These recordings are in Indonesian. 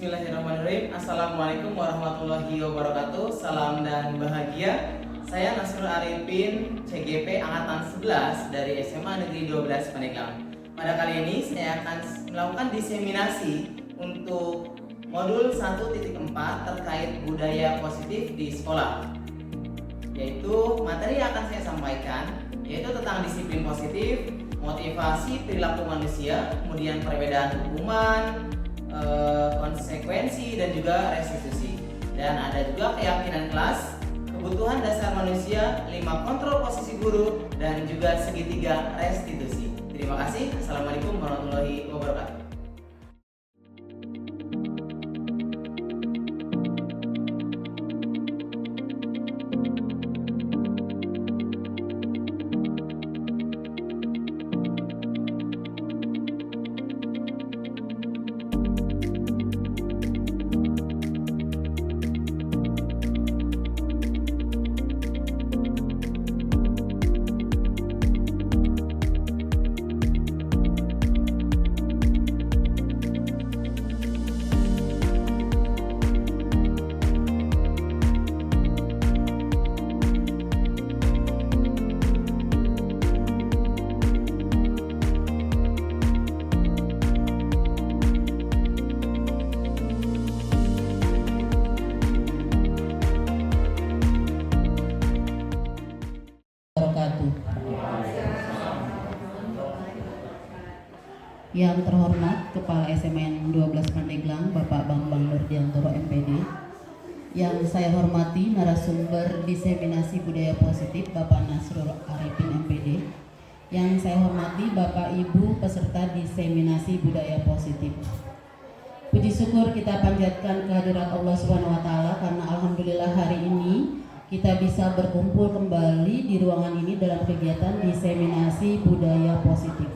Bismillahirrahmanirrahim. Assalamualaikum warahmatullahi wabarakatuh. Salam dan bahagia. Saya Nasrul Arifin, CGP Angkatan 11 dari SMA Negeri 12 Pandeglang. Pada kali ini saya akan melakukan diseminasi untuk modul 1.4 terkait budaya positif di sekolah. Yaitu materi yang akan saya sampaikan yaitu tentang disiplin positif, motivasi perilaku manusia, kemudian perbedaan hukuman, konsekuensi dan juga restitusi. Dan ada juga keyakinan kelas, kebutuhan dasar manusia, 5 kontrol posisi guru, dan juga segitiga restitusi. Terima kasih. Assalamualaikum warahmatullahi wabarakatuh. Yang terhormat Kepala SMA 12 Pandeglang Bapak Bambang Nurdiantoro MPD, yang saya hormati narasumber diseminasi budaya positif Bapak Nasrul Arifin MPD, yang saya hormati Bapak Ibu peserta diseminasi budaya positif. Puji syukur kita panjatkan kehadirat Allah Subhanahu wa taala karena alhamdulillah hari ini kita bisa berkumpul kembali di ruangan ini dalam kegiatan diseminasi budaya positif.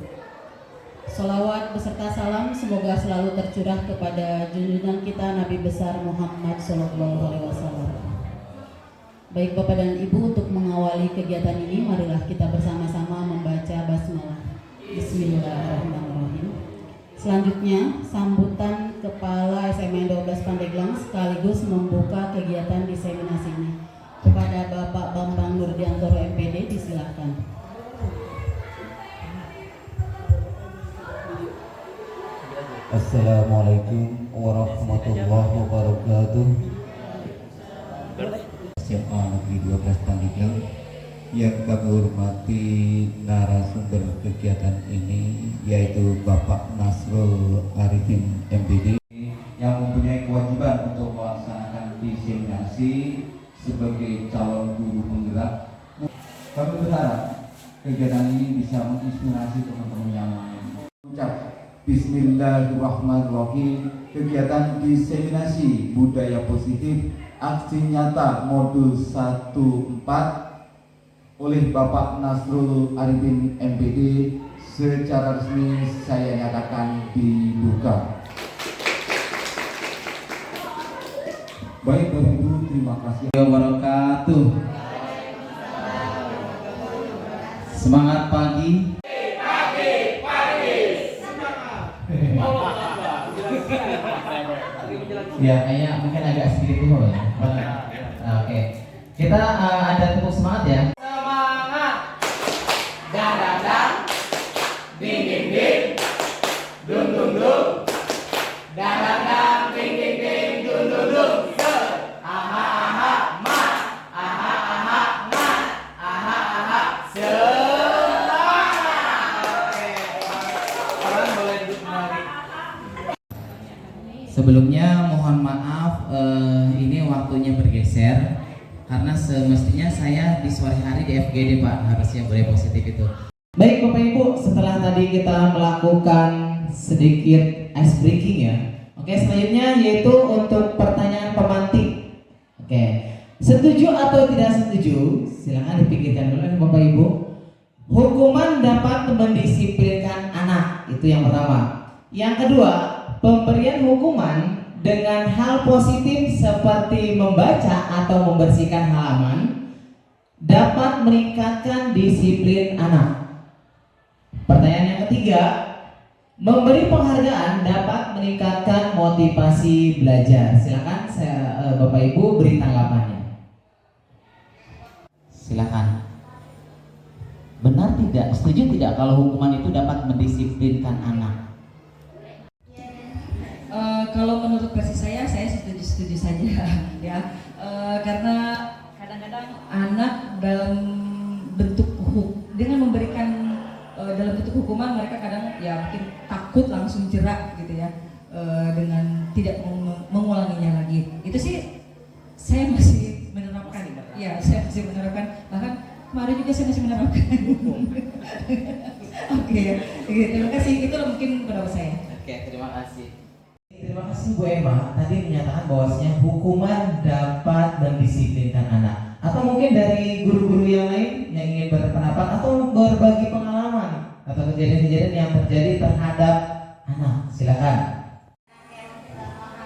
Salawat beserta salam semoga selalu tercurah kepada junjungan kita Nabi besar Muhammad SAW. Baik Bapak dan Ibu, untuk mengawali kegiatan ini marilah kita bersama-sama membaca basmalah. Bismillahirrahmanirrahim. Selanjutnya sambutan Kepala SMA 12 Pandeglang sekaligus membuka kegiatan diseminasi ini. Kepada Bapak Bambang Nurdiantoro MPD disilakan. Assalamualaikum warahmatullahi wabarakatuh. SMA Negeri 12 Pandeglang yang kami hormati narasumber kegiatan ini yaitu Bapak Nasrul Arifin MPD yang mempunyai kewajiban untuk melaksanakan diseminasi sebagai calon guru penggerak. Kami berharap kegiatan ini bisa menginspirasi teman-teman yang lain. Bismillahirrahmanirrahim. Kegiatan diseminasi budaya positif aksi nyata modul 1.4 oleh Bapak Nasrul Arifin MPD secara resmi saya nyatakan dibuka. Baik Bapak Ibu, terima kasih. Wabarakatuh. Semangat pagi. Ya, kayaknya mungkin agak sedikit dulu ya. Oke. Kita ada tepuk semangat ya. Semangat. Dang dang dang. Ding ding ding. Dung dung dung. Dang dang dang. Ding ding ding. Dung dung dung. Aha aha ma. Aha aha ma. Aha aha. Semangat. Oke. Kalian boleh duduk kembali. Sebelumnya mohon maaf ini waktunya bergeser karena semestinya saya di sore hari di FGD Pak, harusnya budaya positif itu. Baik Bapak Ibu, setelah tadi kita melakukan sedikit ice breaking ya. Oke, selanjutnya yaitu untuk pertanyaan pemantik. Oke, setuju atau tidak setuju? Silahkan dipikirkan dulu Bapak Ibu. Hukuman dapat mendisiplinkan anak, itu yang pertama. Yang kedua, pemberian hukuman dengan hal positif seperti membaca atau membersihkan halaman dapat meningkatkan disiplin anak. Pertanyaan yang ketiga, Memberi penghargaan dapat meningkatkan motivasi belajar. Silakan Bapak Ibu beri tanggapannya. Silakan. Benar tidak? Setuju tidak kalau hukuman itu dapat mendisiplinkan anak? Kalau menurut versi saya setuju saja ya. Karena kadang-kadang anak dengan memberikan dalam bentuk hukuman, mereka kadang ya mungkin takut langsung jerak gitu ya, dengan tidak mengulanginya lagi. Itu sih saya masih menerapkan. Ya, saya masih menerapkan. Bahkan kemarin juga saya masih menerapkan. Oke, terima kasih. Itu mungkin pendapat saya. Oke, terima kasih. Terima kasih Bu Emma. Tadi menyatakan bahwasanya hukuman dapat mendisiplinkan anak. Atau mungkin dari guru-guru yang lain yang ingin berpendapat atau berbagi pengalaman atau kejadian-kejadian yang terjadi terhadap anak. Silakan.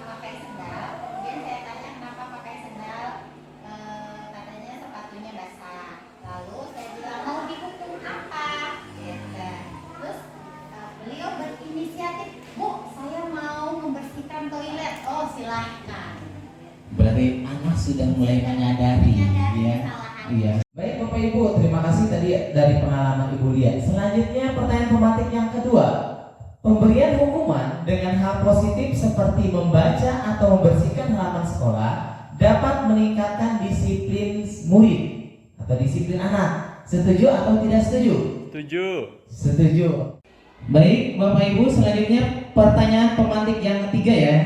Pakai sendal, kemudian saya tanya kenapa pakai sendal, katanya sepatunya basah. Lalu saya bilang mau dihukum apa? Gitu. Terus beliau berinisiatif, Bu, saya mau membersihkan toilet. Oh, silahkan. Berarti anak sudah mulai menyadari, ya. Iya. Baik Bapak Ibu, terima kasih tadi dari pengalaman Ibu Lia. Selanjutnya pertanyaan pemantik yang kedua. Pemberian hukuman dengan hal positif seperti membaca atau membersihkan halaman sekolah dapat meningkatkan disiplin murid atau disiplin anak. Setuju atau tidak setuju? Setuju. Setuju. Baik Bapak Ibu, selanjutnya pertanyaan pemantik yang ketiga ya.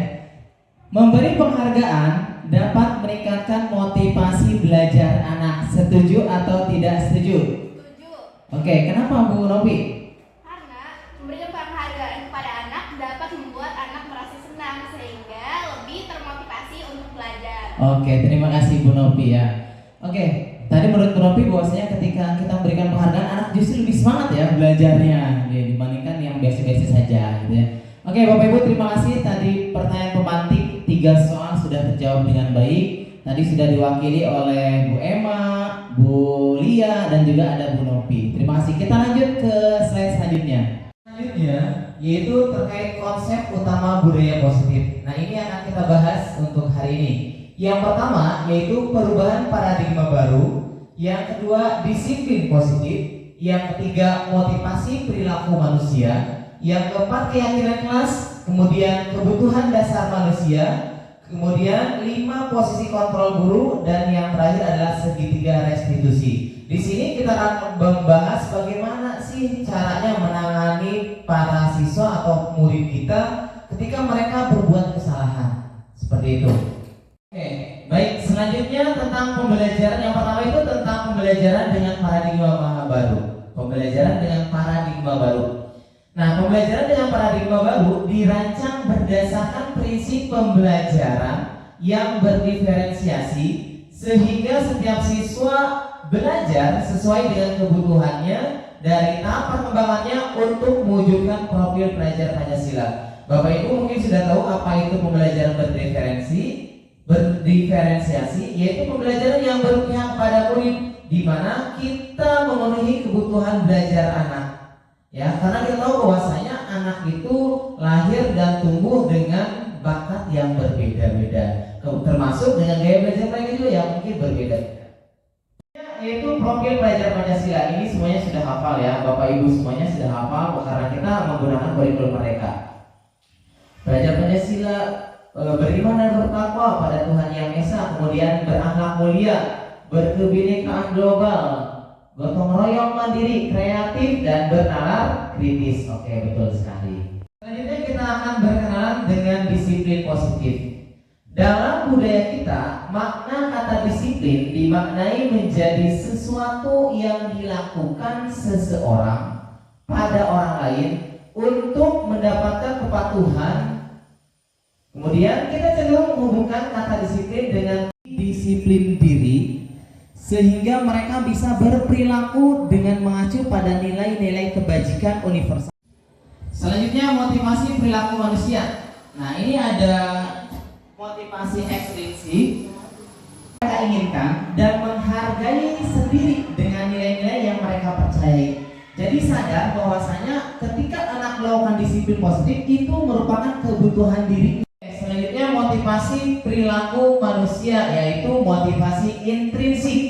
Memberi penghargaan dapat meningkatkan motivasi belajar anak. Setuju atau tidak setuju? Setuju. Oke, kenapa Bu Novi? Karena memberikan penghargaan kepada anak dapat membuat anak merasa senang sehingga lebih termotivasi untuk belajar. Oke, terima kasih Bu Novi ya. Oke, tadi menurut Bu Novi bahwasanya ketika kita memberikan penghargaan anak justru lebih semangat ya belajarnya ya, dibandingkan yang biasa-biasa saja gitu ya. Oke Bapak Ibu, terima kasih. Tadi pertanyaan pemantik 3 soal sudah terjawab dengan baik. Tadi sudah diwakili oleh Bu Emma, Bu Lia, dan juga ada Bu Novi. Terima kasih. Kita lanjut ke slide selanjutnya. Selanjutnya yaitu terkait konsep utama budaya positif. Nah, ini akan kita bahas untuk hari ini. Yang pertama yaitu perubahan paradigma baru. Yang kedua disiplin positif. Yang ketiga motivasi perilaku manusia. Yang keempat keyakinan kelas. Kemudian kebutuhan dasar manusia. Kemudian 5 posisi kontrol guru, dan yang terakhir adalah segitiga restitusi. Di sini kita akan membahas bagaimana sih caranya menangani para siswa atau murid kita ketika mereka berbuat kesalahan. Seperti itu. Oke, baik. Selanjutnya tentang pembelajaran. Yang pertama itu tentang pembelajaran dengan paradigma baru. Pembelajaran dengan paradigma baru. Nah, pembelajaran dengan paradigma baru dirancang berdasarkan prinsip pembelajaran yang berdiferensiasi sehingga setiap siswa belajar sesuai dengan kebutuhannya dari tahap perkembangannya untuk mewujudkan profil pelajar Pancasila. Bapak Ibu mungkin sudah tahu apa itu pembelajaran berdiferensiasi, yaitu pembelajaran yang berpihak pada murid, di mana kita memenuhi kebutuhan belajar anak. Ya, karena kita tahu bahwasanya anak itu lahir dan tumbuh dengan bakat yang berbeda-beda, termasuk dengan gaya belajar mereka juga yang mungkin berbeda. Yaitu profil pelajar Pancasila ini semuanya sudah hafal ya, Bapak Ibu semuanya sudah hafal karena kita menggunakan kurikulum mereka. Pelajar Pancasila beriman dan bertakwa pada Tuhan Yang Esa, kemudian berakhlak mulia, berkebinekaan global, gotong royong mandiri, kreatif, dan bernalar kritis. Oke, betul sekali. Selanjutnya kita akan berkenalan dengan disiplin positif. Dalam budaya kita, makna kata disiplin dimaknai menjadi sesuatu yang dilakukan seseorang pada orang lain untuk mendapatkan kepatuhan. Kemudian kita cenderung menghubungkan kata disiplin dengan disiplin diri, sehingga mereka bisa berperilaku dengan mengacu pada nilai-nilai kebajikan universal. Selanjutnya motivasi perilaku manusia. Nah, ini ada motivasi ekstrinsik, mereka inginkan dan menghargai sendiri dengan nilai-nilai yang mereka percayai. Jadi sadar bahwasanya ketika anak melakukan disiplin positif itu merupakan kebutuhan diri. Selanjutnya motivasi perilaku manusia, yaitu motivasi intrinsik.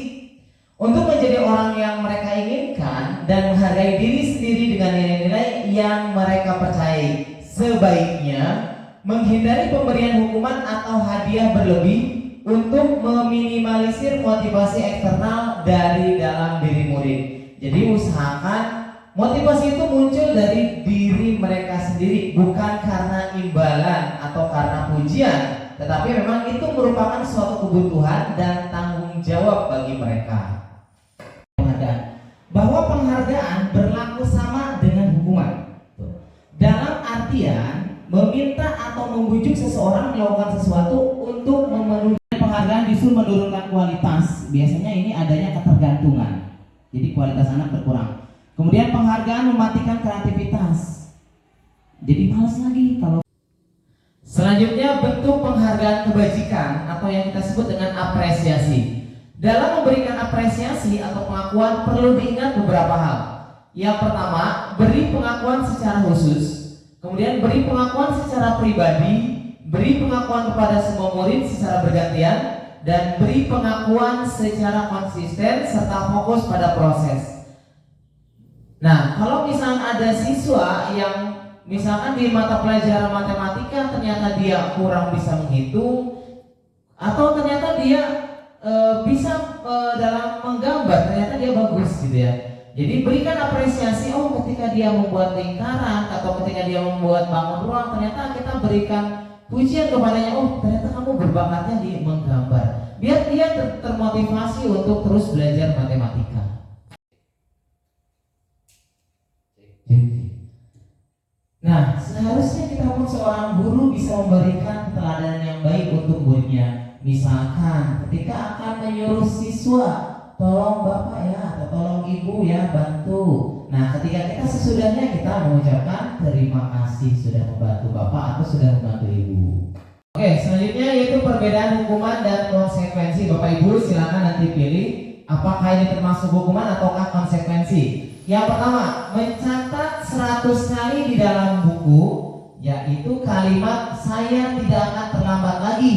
Untuk menjadi orang yang mereka inginkan dan menghargai diri sendiri dengan nilai-nilai yang mereka percayai, sebaiknya menghindari pemberian hukuman atau hadiah berlebih untuk meminimalisir motivasi eksternal dari dalam diri murid. Jadi usahakan motivasi itu muncul dari diri mereka sendiri, bukan karena imbalan atau karena pujian, tetapi memang itu merupakan suatu kebutuhan dan tanggung jawab bagi mereka. Bahwa penghargaan berlaku sama dengan hukuman. Dalam artian meminta atau membujuk seseorang melakukan sesuatu untuk memenuhi. Penghargaan justru menurunkan kualitas. Biasanya ini adanya ketergantungan. Jadi kualitas anak berkurang. Kemudian penghargaan mematikan kreativitas. Jadi malas lagi kalau. Selanjutnya bentuk penghargaan kebajikan atau yang kita sebut dengan apresiasi. Dalam memberikan apresiasi atau pengakuan perlu diingat beberapa hal. Yang pertama, beri pengakuan secara khusus. Kemudian beri pengakuan secara pribadi, beri pengakuan kepada semua murid secara bergantian, dan beri pengakuan secara konsisten serta fokus pada proses. Nah, kalau misalnya ada siswa yang misalkan di mata pelajaran matematika ternyata dia kurang bisa menghitung, atau ternyata dia bisa dalam menggambar, ternyata dia bagus gitu ya. Jadi berikan apresiasi. Oh, ketika dia membuat lingkaran atau ketika dia membuat bangun ruang, ternyata kita berikan pujian kepadanya. Oh, ternyata kamu berbakatnya di menggambar. Biar dia termotivasi untuk terus belajar matematika. Nah, seharusnya kita pun seorang guru bisa memberikan teladan yang baik untuk muridnya. Misalkan ketika akan menyuruh siswa, tolong bapak ya atau tolong ibu ya bantu. Nah, ketika kita sesudahnya kita mengucapkan terima kasih sudah membantu bapak atau sudah membantu ibu. Oke, selanjutnya yaitu perbedaan hukuman dan konsekuensi. Bapak ibu silakan nanti pilih apakah ini termasuk hukuman ataukah konsekuensi. Yang pertama, mencatat 100 kali di dalam buku, yaitu kalimat saya tidak akan terlambat lagi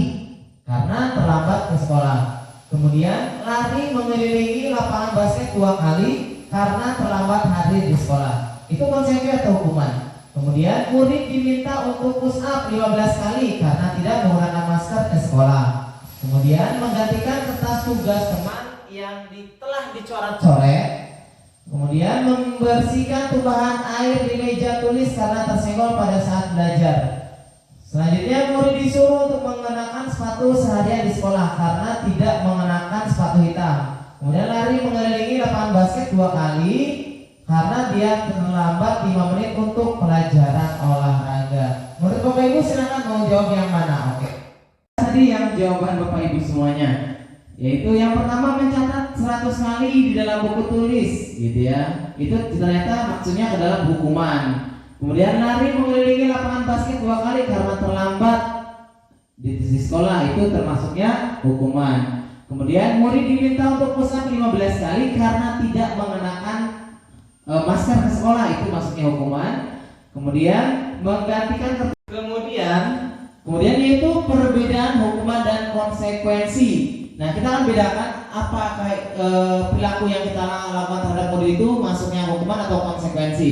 karena terlambat ke sekolah. Kemudian lari mengelilingi lapangan basket 2 kali karena terlambat hadir di sekolah. Itu konsekuensi atau hukuman. Kemudian murid diminta untuk push up 15 kali karena tidak menggunakan masker ke sekolah. Kemudian menggantikan kertas tugas teman yang telah dicoret-coret. Kemudian membersihkan tumpahan air di meja tulis karena tersenggol pada saat belajar. Selanjutnya murid disuruh untuk mengenakan sepatu seharian di sekolah karena tidak mengenakan sepatu hitam. Kemudian lari mengelilingi lapangan basket 2 kali karena dia terlambat 5 menit untuk pelajaran olahraga. Menurut Bapak Ibu silakan mau jawab yang mana? Oke. Tadi yang jawaban Bapak Ibu semuanya, yaitu yang pertama mencatat 100 kali di dalam buku tulis, gitu ya. Itu ternyata maksudnya ke dalam hukuman. Kemudian lari mengelilingi lapangan basket 2 kali karena terlambat di sekolah, itu termasuknya hukuman. Kemudian murid diminta untuk push up 15 kali karena tidak mengenakan masker ke sekolah, itu maksudnya hukuman. Kemudian menggantikan kemudian yaitu perbedaan hukuman dan konsekuensi. Nah, kita akan bedakan apakah perilaku yang kita lakukan terhadap murid itu masuknya hukuman atau konsekuensi.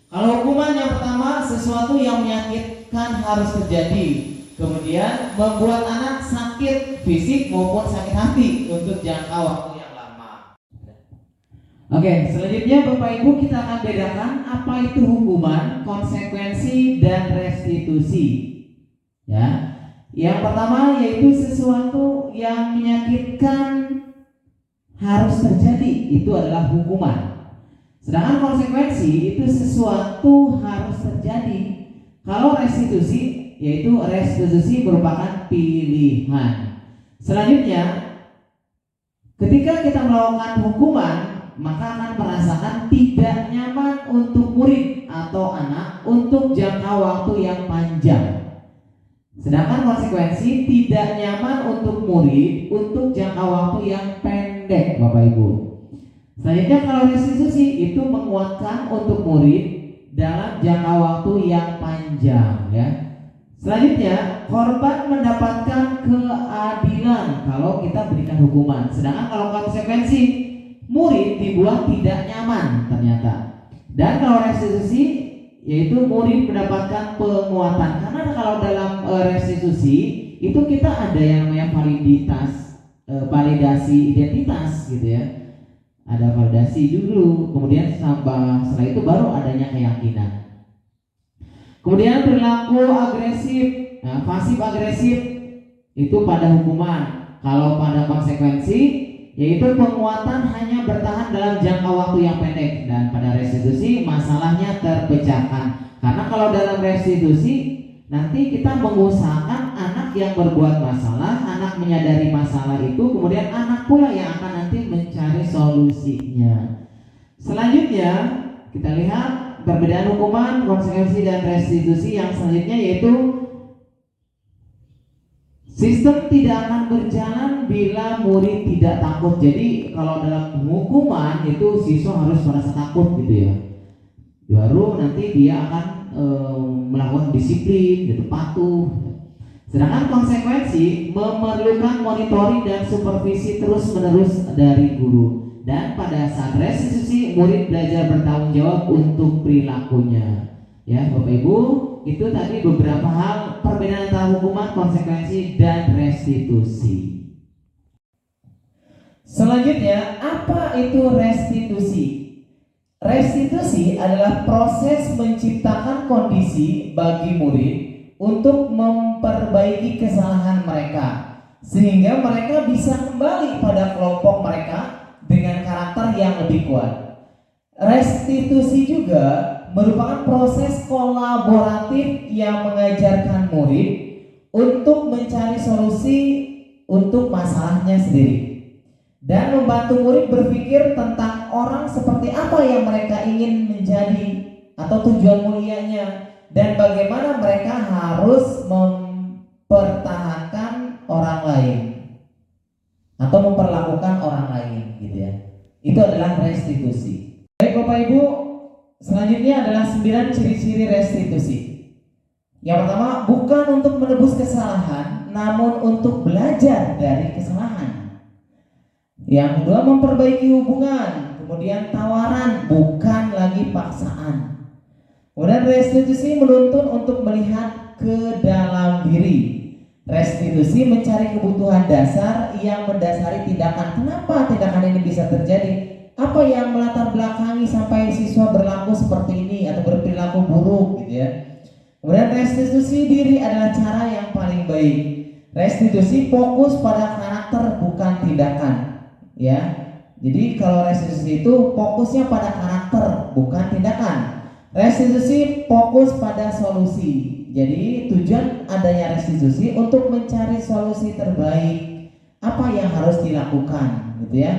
Kalau hukuman yang pertama, sesuatu yang menyakitkan harus terjadi. Kemudian membuat anak sakit fisik maupun sakit hati untuk jangka waktu yang lama. Oke, selanjutnya Bapak Ibu kita akan bedakan apa itu hukuman, konsekuensi, dan restitusi. Ya. Yang pertama yaitu sesuatu yang menyakitkan harus terjadi, itu adalah hukuman. Sedangkan konsekuensi itu sesuatu harus terjadi. Kalau restitusi, yaitu restitusi merupakan pilihan. Selanjutnya, ketika kita melakukan hukuman, maka akan merasakan tidak nyaman untuk murid atau anak untuk jangka waktu yang panjang. Sedangkan konsekuensi tidak nyaman untuk murid untuk jangka waktu yang pendek, Bapak Ibu. Selanjutnya kalau restitusi itu menguatkan untuk murid dalam jangka waktu yang panjang ya. Selanjutnya, korban mendapatkan keadilan kalau kita berikan hukuman. Sedangkan kalau konsekuensi, murid dibuat tidak nyaman ternyata. Dan kalau restitusi, yaitu murid mendapatkan penguatan. Karena kalau dalam restitusi itu kita ada yang namanya validasi identitas gitu ya. Ada validasi dulu, kemudian setelah itu baru adanya keyakinan. Kemudian perilaku agresif, pasif agresif itu pada hukuman. Kalau pada konsekuensi, yaitu penguatan hanya bertahan dalam jangka waktu yang pendek. Dan pada restitusi masalahnya terpecahkan. Karena kalau dalam restitusi nanti kita mengusahakan anak yang berbuat masalah, anak menyadari masalah itu, kemudian anak pula yang akan nanti mencari solusinya. Selanjutnya kita lihat perbedaan hukuman, konsekuensi, dan restitusi yang selanjutnya, yaitu sistem tidak akan berjalan bila murid tidak takut. Jadi kalau dalam hukuman itu siswa harus merasa takut gitu ya, baru nanti dia akan melakukan disiplin, gitu, patuh. Sedangkan konsekuensi memerlukan monitoring dan supervisi terus-menerus dari guru. Dan pada saat restitusi, murid belajar bertanggung jawab untuk perilakunya. Ya, Bapak Ibu, itu tadi beberapa hal perbedaan antara hukuman, konsekuensi, dan restitusi. Selanjutnya, apa itu restitusi? Restitusi adalah proses menciptakan kondisi bagi murid untuk memperbaiki kesalahan mereka, sehingga mereka bisa kembali pada kelompok mereka dengan karakter yang lebih kuat. Restitusi juga merupakan proses kolaboratif yang mengajarkan murid untuk mencari solusi untuk masalahnya sendiri dan membantu murid berpikir tentang orang seperti apa yang mereka ingin menjadi atau tujuan mulianya, dan bagaimana mereka harus mempertahankan orang lain atau memperlakukan orang lain gitu ya. Itu adalah restitusi. Baik Bapak Ibu, selanjutnya adalah 9 ciri-ciri restitusi. Yang pertama, bukan untuk menebus kesalahan, namun untuk belajar dari kesalahan. Yang kedua, memperbaiki hubungan. Kemudian tawaran, bukan lagi paksaan. Kemudian restitusi menuntun untuk melihat ke dalam diri. Restitusi mencari kebutuhan dasar yang mendasari tindakan. Kenapa tindakan ini bisa terjadi? Apa yang melatar belakangi sampai siswa berlaku seperti ini atau berperilaku buruk gitu ya. Kemudian restitusi diri adalah cara yang paling baik. Restitusi fokus pada karakter bukan tindakan ya. Jadi kalau restitusi itu fokusnya pada karakter bukan tindakan. Restitusi fokus pada solusi. Jadi tujuan adanya restitusi untuk mencari solusi terbaik apa yang harus dilakukan gitu ya.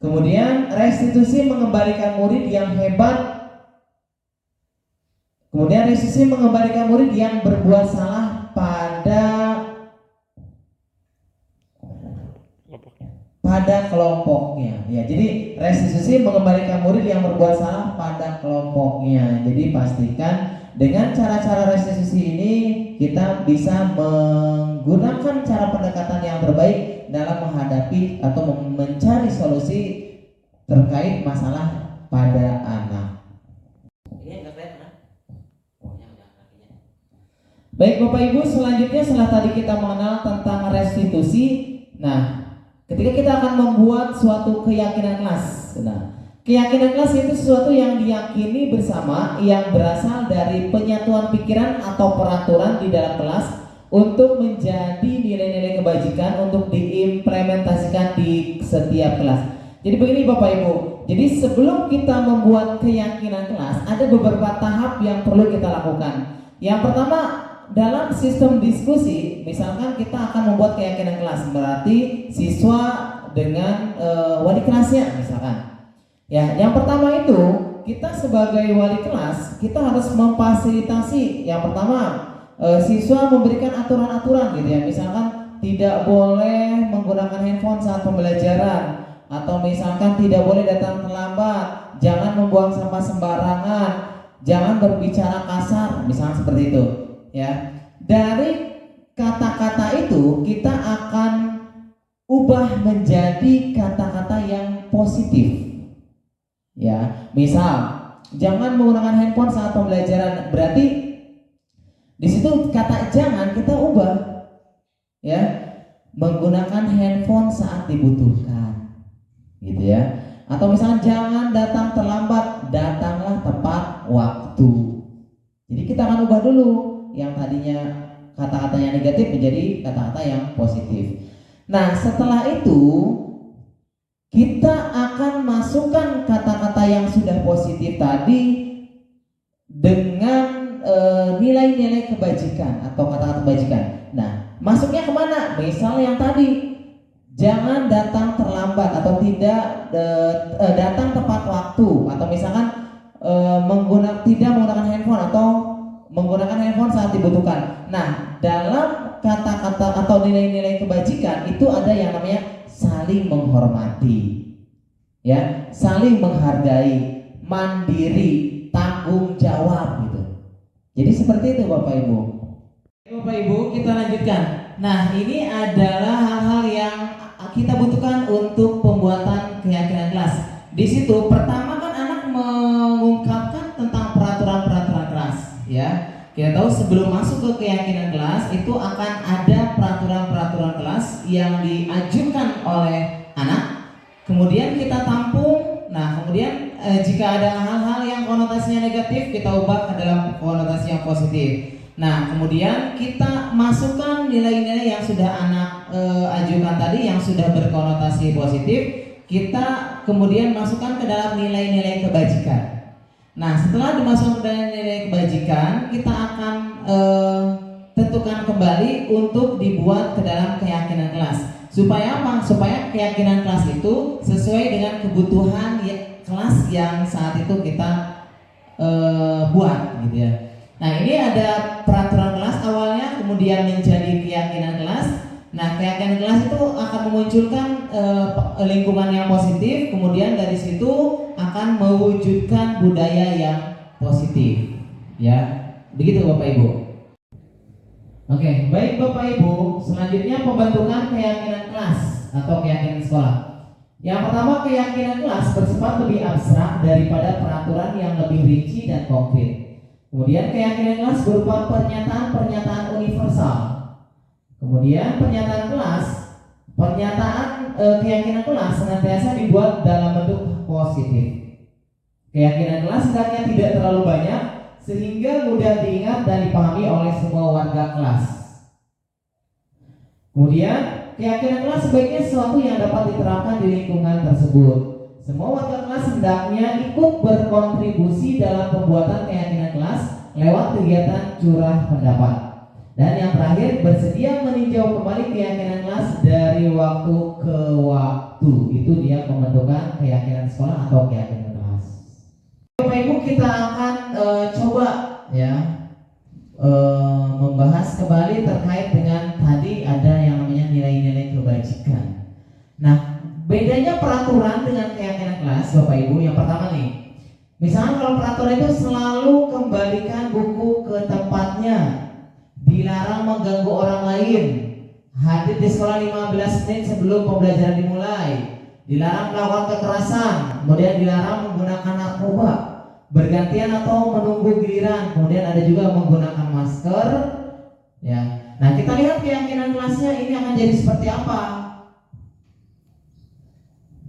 Kemudian restitusi mengembalikan murid yang hebat. Kemudian restitusi mengembalikan murid yang berbuat salah pada kelompoknya. Ya, jadi restitusi mengembalikan murid yang berbuat salah pada kelompoknya. Jadi pastikan dengan cara-cara restitusi ini kita bisa menggunakan cara pendekatan yang terbaik dalam menghadapi atau mencari solusi terkait masalah pada anak. Baik Bapak Ibu, selanjutnya setelah tadi kita mengenal tentang restitusi, nah ketika kita akan membuat suatu keyakinan kelas. Nah, keyakinan kelas itu sesuatu yang diyakini bersama yang berasal dari penyatuan pikiran atau peraturan di dalam kelas untuk menjadi nilai-nilai kebajikan untuk diimplementasikan di setiap kelas. Jadi begini Bapak Ibu, jadi sebelum kita membuat keyakinan kelas ada beberapa tahap yang perlu kita lakukan. Yang pertama, dalam sistem diskusi, misalkan kita akan membuat keyakinan kelas, berarti siswa dengan wali kelasnya misalkan. Ya, yang pertama itu kita sebagai wali kelas kita harus memfasilitasi. Yang pertama, siswa memberikan aturan-aturan gitu ya. Misalkan tidak boleh menggunakan handphone saat pembelajaran, atau misalkan tidak boleh datang terlambat, jangan membuang sampah sembarangan, jangan berbicara kasar, misalnya seperti itu, ya. Dari kata-kata itu kita akan ubah menjadi kata-kata yang positif. Ya, misal jangan menggunakan handphone saat pembelajaran, berarti di situ kata jangan kita ubah, ya, menggunakan handphone saat dibutuhkan, gitu ya. Atau misalnya jangan datang terlambat, datanglah tepat waktu. Jadi kita akan ubah dulu yang tadinya kata-kata yang negatif menjadi kata-kata yang positif. Nah, setelah itu kita akan masukkan kata-kata yang sudah positif tadi dengan nilai-nilai kebajikan atau kata-kata kebajikan. Nah, masuknya kemana? Misalnya yang tadi, jangan datang terlambat atau tidak datang tepat waktu, atau misalkan tidak menggunakan handphone atau menggunakan handphone saat dibutuhkan. Nah, dalam kata-kata atau nilai-nilai kebajikan itu ada yang namanya saling menghormati, ya, saling menghargai, mandiri, tanggung jawab gitu. Jadi seperti itu Bapak Ibu. Bapak Ibu, kita lanjutkan. Nah, ini adalah hal-hal yang kita butuhkan untuk pembuatan keyakinan kelas. Di situ pertama kan anak mengungkapkan tentang peraturan-peraturan kelas, ya. Kita tahu sebelum masuk ke keyakinan kelas itu akan ada peraturan-peraturan kelas yang diajukan oleh anak. Kemudian kita tampung. Nah, kemudian jika ada hal-hal yang konotasinya negatif, kita ubah ke dalam konotasi yang positif. Nah, kemudian kita masukkan nilai-nilai yang sudah anak ajukan tadi yang sudah berkonotasi positif, kita kemudian masukkan ke dalam nilai-nilai kebajikan. Nah, setelah dimasukkan ke dalam nilai kebajikan, kita akan tentukan kembali untuk dibuat ke dalam keyakinan kelas. Supaya apa? Supaya keyakinan kelas itu sesuai dengan kebutuhan kelas yang saat itu kita buat, gitu ya. Nah, ini ada peraturan kelas awalnya, kemudian menjadi keyakinan kelas. Nah, keyakinan kelas itu akan memunculkan lingkungan yang positif, kemudian dari situ akan mewujudkan budaya yang positif, ya. Begitu Bapak Ibu. Oke, baik Bapak Ibu, selanjutnya pembentukan keyakinan kelas atau keyakinan sekolah. Yang pertama, keyakinan kelas bersifat lebih abstrak daripada peraturan yang lebih rinci dan konkret. Kemudian keyakinan kelas berupa pernyataan-pernyataan universal. Kemudian keyakinan kelas senantiasa dibuat dalam bentuk positif. Keyakinan kelas hendaknya tidak terlalu banyak sehingga mudah diingat dan dipahami oleh semua warga kelas. Kemudian keyakinan kelas sebaiknya sesuatu yang dapat diterapkan di lingkungan tersebut. Semua warga kelas hendaknya ikut berkontribusi dalam pembuatan keyakinan kelas lewat kegiatan curah pendapat. Dan yang terakhir, bersedia meninjau kembali keyakinan kelas dari waktu ke waktu. Itu dia pembentukan keyakinan sekolah atau keyakinan kelas. Bapak Ibu, kita akan coba ya membahas kembali terkait dengan tadi ada yang namanya nilai-nilai kebajikan. Nah, bedanya peraturan dengan keyakinan kelas Bapak Ibu, yang pertama nih, misalnya kalau peraturan itu selalu kembalikan buku ke tempatnya, dilarang mengganggu orang lain, hadir di sekolah 15 menit sebelum pembelajaran dimulai, dilarang melakukan kekerasan, kemudian dilarang menggunakan narkoba, bergantian atau menunggu giliran, kemudian ada juga menggunakan masker, ya. Nah, kita lihat keyakinan kelasnya ini akan jadi seperti apa.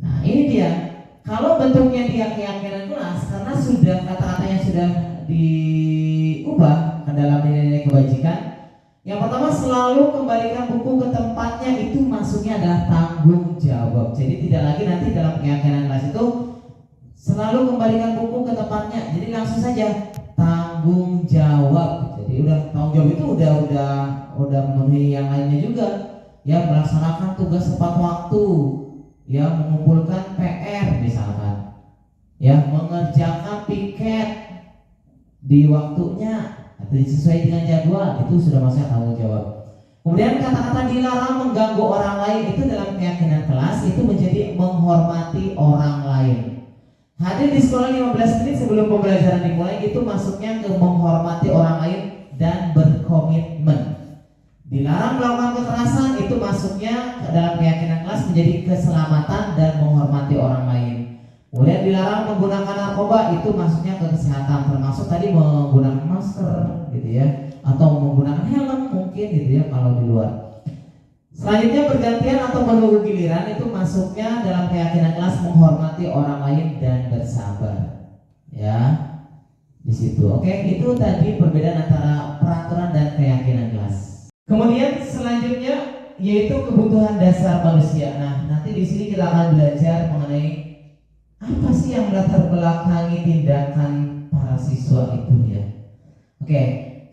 Nah, ini dia. Kalau bentuknya dia keyakinan kelas, karena sudah kata-katanya sudah diubah ke dalam nilai-nilai kebajikan. Yang pertama, selalu kembalikan buku ke tempatnya, itu masuknya adalah tanggung jawab. Jadi tidak lagi nanti dalam keyakinan kelas itu selalu kembalikan buku ke tempatnya. Jadi langsung saja tanggung jawab. Jadi udah tanggung jawab itu udah memenuhi yang lainnya juga. Ya, melaksanakan tugas tepat waktu, ya, mengumpulkan PR misalkan, ya, mengerjakan piket di waktunya atau sesuai dengan jadwal, itu sudah masuk tanggung jawab. Kemudian kata-kata dilarang mengganggu orang lain, itu dalam keyakinan kelas itu menjadi menghormati orang lain. Hadir di sekolah 15 menit sebelum pembelajaran dimulai itu masuknya ke menghormati orang lain dan berkomitmen. Dilarang melakukan kekerasan itu masuknya ke dalam keyakinan kelas menjadi keselamatan dan menghormati orang lain. Kemudian dilarang menggunakan narkoba itu masuknya ke kesehatan, termasuk tadi menggunakan masker gitu ya, atau menggunakan helm mungkin gitu ya kalau di luar. Selanjutnya bergantian atau menunggu giliran itu masuknya dalam keyakinan kelas menghormati orang lain dan bersabar. Ya, di situ. Oke, itu tadi perbedaan antara peraturan dan keyakinan kelas. Kemudian selanjutnya yaitu kebutuhan dasar manusia. Nah, nanti di sini kita akan belajar mengenai apa sih yang melatar belakangi tindakan para siswa itu ya. Oke,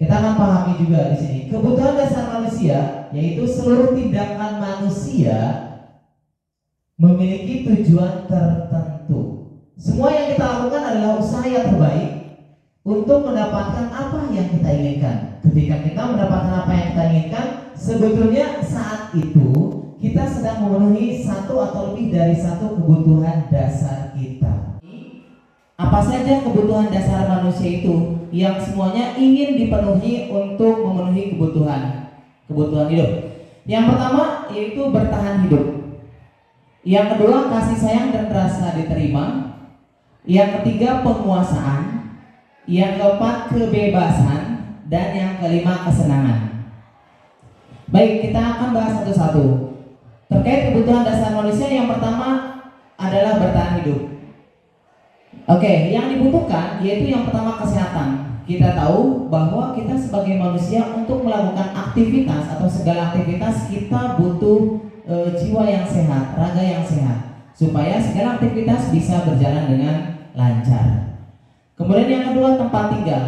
kita akan pahami juga di sini kebutuhan dasar manusia, yaitu seluruh tindakan manusia memiliki tujuan tertentu. Semua yang kita lakukan adalah usaha yang terbaik untuk mendapatkan apa yang kita inginkan. Ketika kita mendapatkan apa yang kita inginkan, sebetulnya saat itu kita sedang memenuhi satu atau lebih dari satu kebutuhan dasar kita. Apa saja kebutuhan dasar manusia itu yang semuanya ingin dipenuhi untuk memenuhi kebutuhan hidup. Yang pertama yaitu bertahan hidup. Yang kedua kasih sayang dan rasa diterima. Yang ketiga penguasaan. Yang keempat kebebasan. Dan yang kelima kesenangan. Baik, kita akan bahas satu-satu. Terkait kebutuhan dasar manusia, yang pertama adalah bertahan hidup. Oke, yang dibutuhkan yaitu yang pertama kesehatan. Kita tahu bahwa kita sebagai manusia untuk melakukan aktivitas atau segala aktivitas kita butuh jiwa yang sehat, raga yang sehat, supaya segala aktivitas bisa berjalan dengan lancar. Kemudian yang kedua tempat tinggal.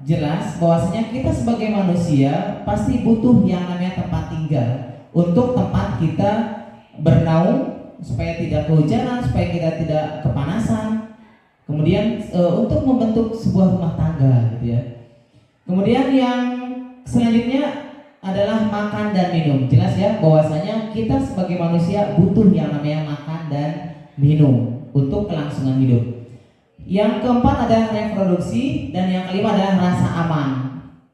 Jelas bahwasanya kita sebagai manusia pasti butuh yang namanya tempat tinggal untuk tempat kita bernaung supaya tidak kehujanan, supaya kita tidak kepanasan. Kemudian untuk membentuk sebuah rumah tangga gitu ya. Kemudian yang selanjutnya adalah makan dan minum. Jelas ya bahwasanya kita sebagai manusia butuh yang namanya makan dan minum untuk kelangsungan hidup. Yang keempat adalah reproduksi dan yang kelima adalah rasa aman.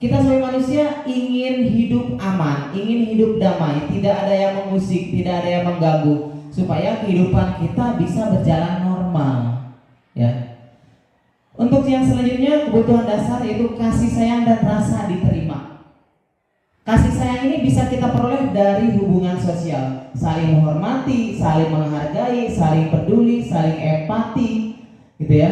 Kita sebagai manusia ingin hidup aman, ingin hidup damai, tidak ada yang mengusik, tidak ada yang mengganggu, supaya kehidupan kita bisa berjalan normal. Ya. Untuk yang selanjutnya kebutuhan dasar yaitu kasih sayang dan rasa diterima. Kasih sayang ini bisa kita peroleh dari hubungan sosial, saling menghormati, saling menghargai, saling peduli, saling empati, gitu ya.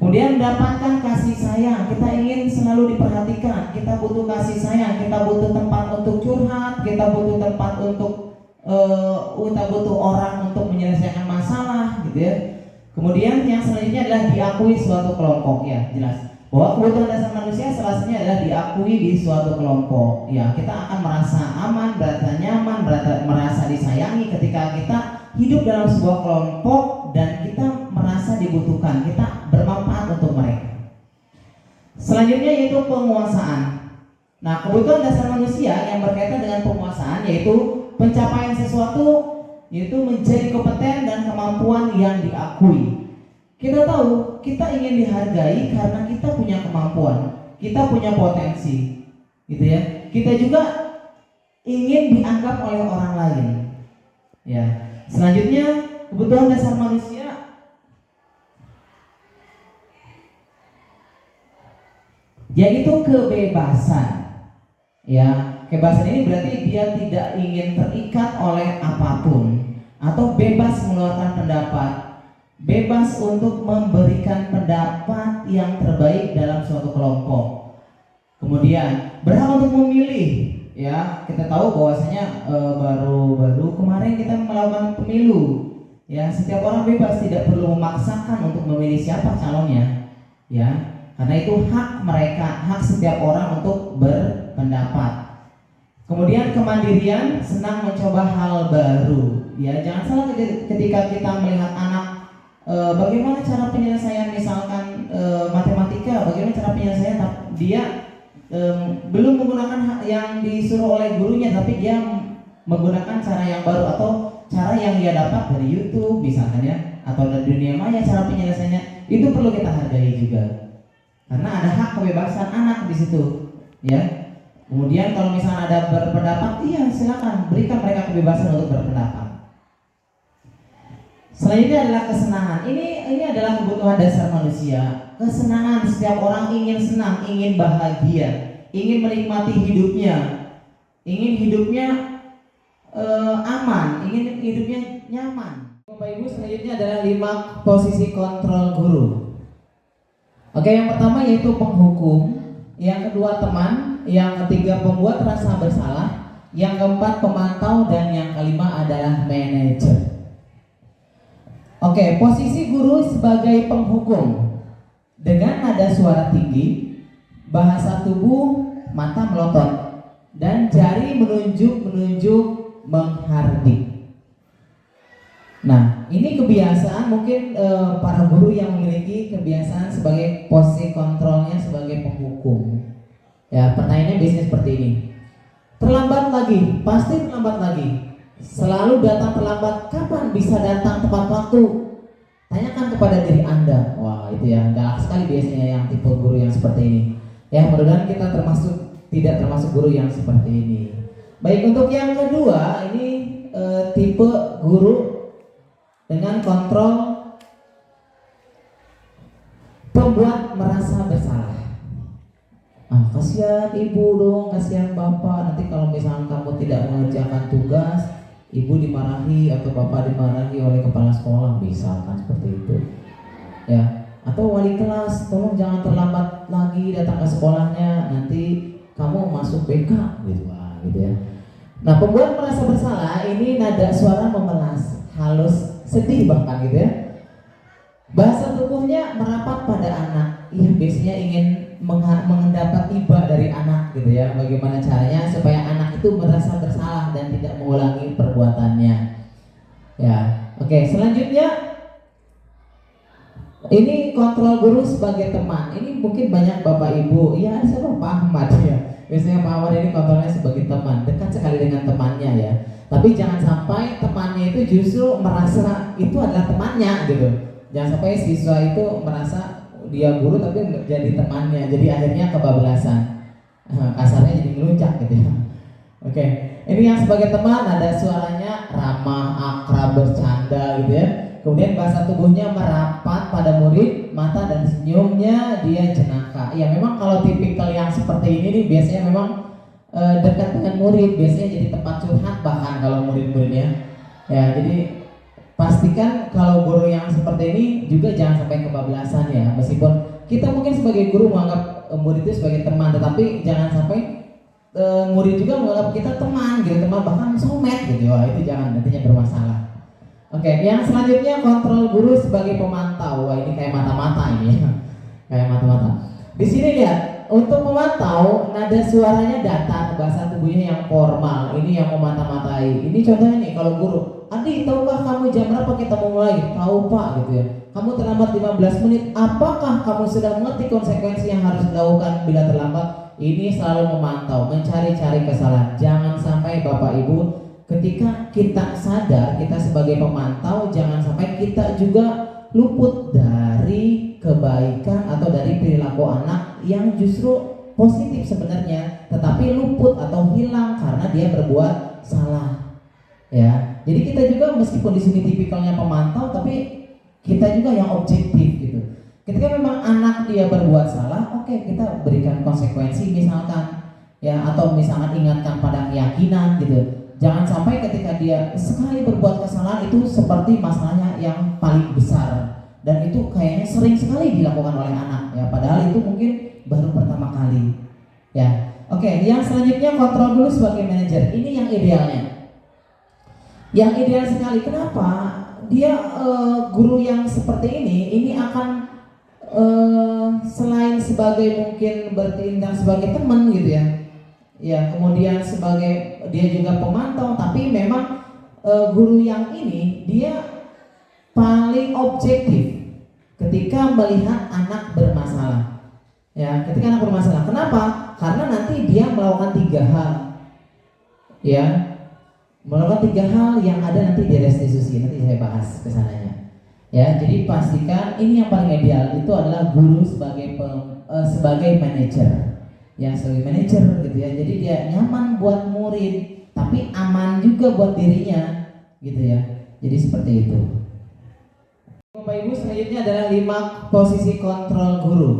Kemudian mendapatkan kasih sayang, kita ingin selalu diperhatikan, kita butuh kasih sayang, kita butuh tempat untuk curhat, kita butuh tempat untuk kita butuh orang untuk menyelesaikan masalah, gitu ya. Kemudian yang selanjutnya adalah diakui suatu kelompok, ya jelas bahwa kebutuhan dasar manusia salah satunya adalah diakui di suatu kelompok. Ya, kita akan merasa aman, merasa nyaman, merasa disayangi ketika kita hidup dalam sebuah kelompok dan kita merasa dibutuhkan, kita bermanfaat untuk mereka. Selanjutnya yaitu penguasaan. Nah, kebutuhan dasar manusia yang berkaitan dengan penguasaan yaitu pencapaian sesuatu, yaitu menjadi kompeten dan kemampuan yang diakui. Kita tahu kita ingin dihargai karena kita punya kemampuan, kita punya potensi, gitu ya. Kita juga ingin dianggap oleh orang lain. Ya. Selanjutnya kebutuhan dasar manusia yaitu kebebasan. Ya, kebebasan ini berarti dia tidak ingin terikat oleh apapun atau bebas mengeluarkan pendapat, bebas untuk memberikan pendapat yang terbaik dalam suatu kelompok. Kemudian berhak untuk memilih. Ya, kita tahu bahwasanya baru-baru kemarin kita melakukan pemilu. Ya, setiap orang bebas, tidak perlu memaksakan untuk memilih siapa calonnya. Ya, karena itu hak mereka, hak setiap orang untuk berpendapat. Kemudian kemandirian, senang mencoba hal baru. Ya, jangan salah ketika kita melihat anak bagaimana cara penyelesaian misalkan matematika, bagaimana cara penyelesaian dia belum menggunakan yang disuruh oleh gurunya, tapi dia menggunakan cara yang baru atau cara yang dia dapat dari YouTube misalkan ya, atau dari dunia maya cara penyelesaiannya itu perlu kita hargai juga. Karena ada hak kebebasan anak di situ, ya. Kemudian kalau misalnya ada berpendapat, iya silakan berikan mereka kebebasan untuk berpendapat. Selanjutnya adalah kesenangan. Ini adalah kebutuhan dasar manusia. Kesenangan, setiap orang ingin senang, ingin bahagia, ingin menikmati hidupnya, ingin hidupnya aman, ingin hidupnya nyaman. Bapak Ibu, selanjutnya adalah 5 posisi kontrol guru. Oke, yang pertama yaitu penghukum, yang kedua teman, yang ketiga pembuat rasa bersalah, yang keempat pemantau, dan yang kelima adalah manajer. Oke, posisi guru sebagai penghukum dengan nada suara tinggi, bahasa tubuh, mata melotot, dan jari menunjuk menghardik. Nah, ini kebiasaan mungkin para guru yang memiliki kebiasaan sebagai posisi kontrolnya sebagai penghukum. Ya, pertanyaannya biasanya seperti ini. Terlambat lagi, pasti terlambat lagi. Selalu datang terlambat, kapan bisa datang tepat waktu? Tanyakan kepada diri Anda. Wah, itu ya, galak sekali biasanya yang tipe guru yang seperti ini. Ya, mudah-mudahan kita tidak termasuk guru yang seperti ini. Baik, untuk yang kedua, ini tipe guru dengan kontrol pembuat merasa bersalah. Kasihan ibu dong, kasihan bapak. Nanti kalau misalnya kamu tidak mengerjakan tugas, ibu dimarahi atau bapak dimarahi oleh kepala sekolah, misalkan seperti itu. Ya, atau wali kelas, tolong jangan terlambat lagi datang ke sekolahnya, nanti kamu masuk BK gitu, gitu ya. Nah, pembuat merasa bersalah ini nada suara memelas, halus, sedih bahkan gitu ya. Bahasa tubuhnya merapat pada anak. Iya, biasanya ingin mendapat iba dari anak gitu ya. Bagaimana caranya supaya anak itu merasa bersalah dan tidak mengulangi perbuatannya. Ya, oke. Selanjutnya ini kontrol guru sebagai teman. Ini mungkin banyak bapak ibu. Ya, ada siapa Pak Ahmad ya. Biasanya Pak Ahmad ini kontrolnya sebagai teman, dekat sekali dengan temannya ya. Tapi jangan sampai temannya itu justru merasa itu adalah temannya gitu. Jangan sampai siswa itu merasa dia guru tapi jadi temannya, jadi akhirnya kebablasan. Kasarnya jadi ngeluncak gitu ya. Oke, ini yang sebagai teman ada suaranya ramah, akrab, bercanda gitu ya. Kemudian bahasa tubuhnya merapat pada murid, mata dan senyumnya dia jenaka. Ya memang kalau tipikal yang seperti ini nih biasanya memang dekat dengan murid, biasanya jadi tempat curhat bahkan kalau murid-muridnya. Ya, jadi pastikan kalau guru yang seperti ini juga jangan sampai kebablasan ya. Meskipun kita mungkin sebagai guru menganggap murid itu sebagai teman, tetapi jangan sampai murid juga menganggap kita teman gitu, teman bahkan soulmate gitu. Wah, itu jangan, nantinya bermasalah. Oke, yang selanjutnya kontrol guru sebagai pemantau. Wah, ini kayak mata-mata ini ya. Kayak mata-mata. Di sini lihat, untuk memantau nada suaranya datar, bahasa tubuhnya yang formal. Ini yang memata-matai. Ini contohnya nih kalau guru, "Adi, tahukah kamu jam berapa kita mau mulai?" "Tahu Pak," gitu ya. "Kamu terlambat 15 menit. Apakah kamu sudah mengerti konsekuensi yang harus dilakukan bila terlambat?" Ini selalu memantau, mencari-cari kesalahan. Jangan sampai Bapak Ibu ketika kita sadar kita sebagai pemantau, jangan sampai kita juga luput dari kebaikan atau dari perilaku anak yang justru positif sebenarnya, tetapi luput atau hilang karena dia berbuat salah. Ya, jadi kita juga meskipun di sini tipikalnya pemantau, tapi kita juga yang objektif gitu. Ketika memang anak dia berbuat salah, oke, kita berikan konsekuensi misalkan, ya, atau misalkan ingatkan pada keyakinan gitu. Jangan sampai ketika dia sekali berbuat kesalahan itu seperti masalahnya yang paling besar dan itu kayaknya sering sekali dilakukan oleh anak ya, padahal itu mungkin baru pertama kali ya. Oke, yang selanjutnya kontrol dulu sebagai manajer. Ini yang idealnya, yang ideal sekali. Kenapa? Dia guru yang seperti ini akan selain sebagai mungkin bertindak sebagai teman gitu ya. Ya, kemudian sebagai dia juga pemantau, tapi memang guru yang ini dia paling objektif ketika melihat anak bermasalah. Ya, ketika anak bermasalah. Kenapa? Karena nanti dia melakukan 3 hal. Ya, melakukan 3 hal yang ada nanti di restitusi. Nanti saya bahas kesananya. Ya, jadi pastikan ini yang paling ideal itu adalah guru sebagai manajer. Ya, sebagai manajer gitu ya. Jadi dia nyaman buat murid, tapi aman juga buat dirinya gitu ya. Jadi seperti itu. Bapak Ibu, selanjutnya adalah 5 posisi kontrol guru.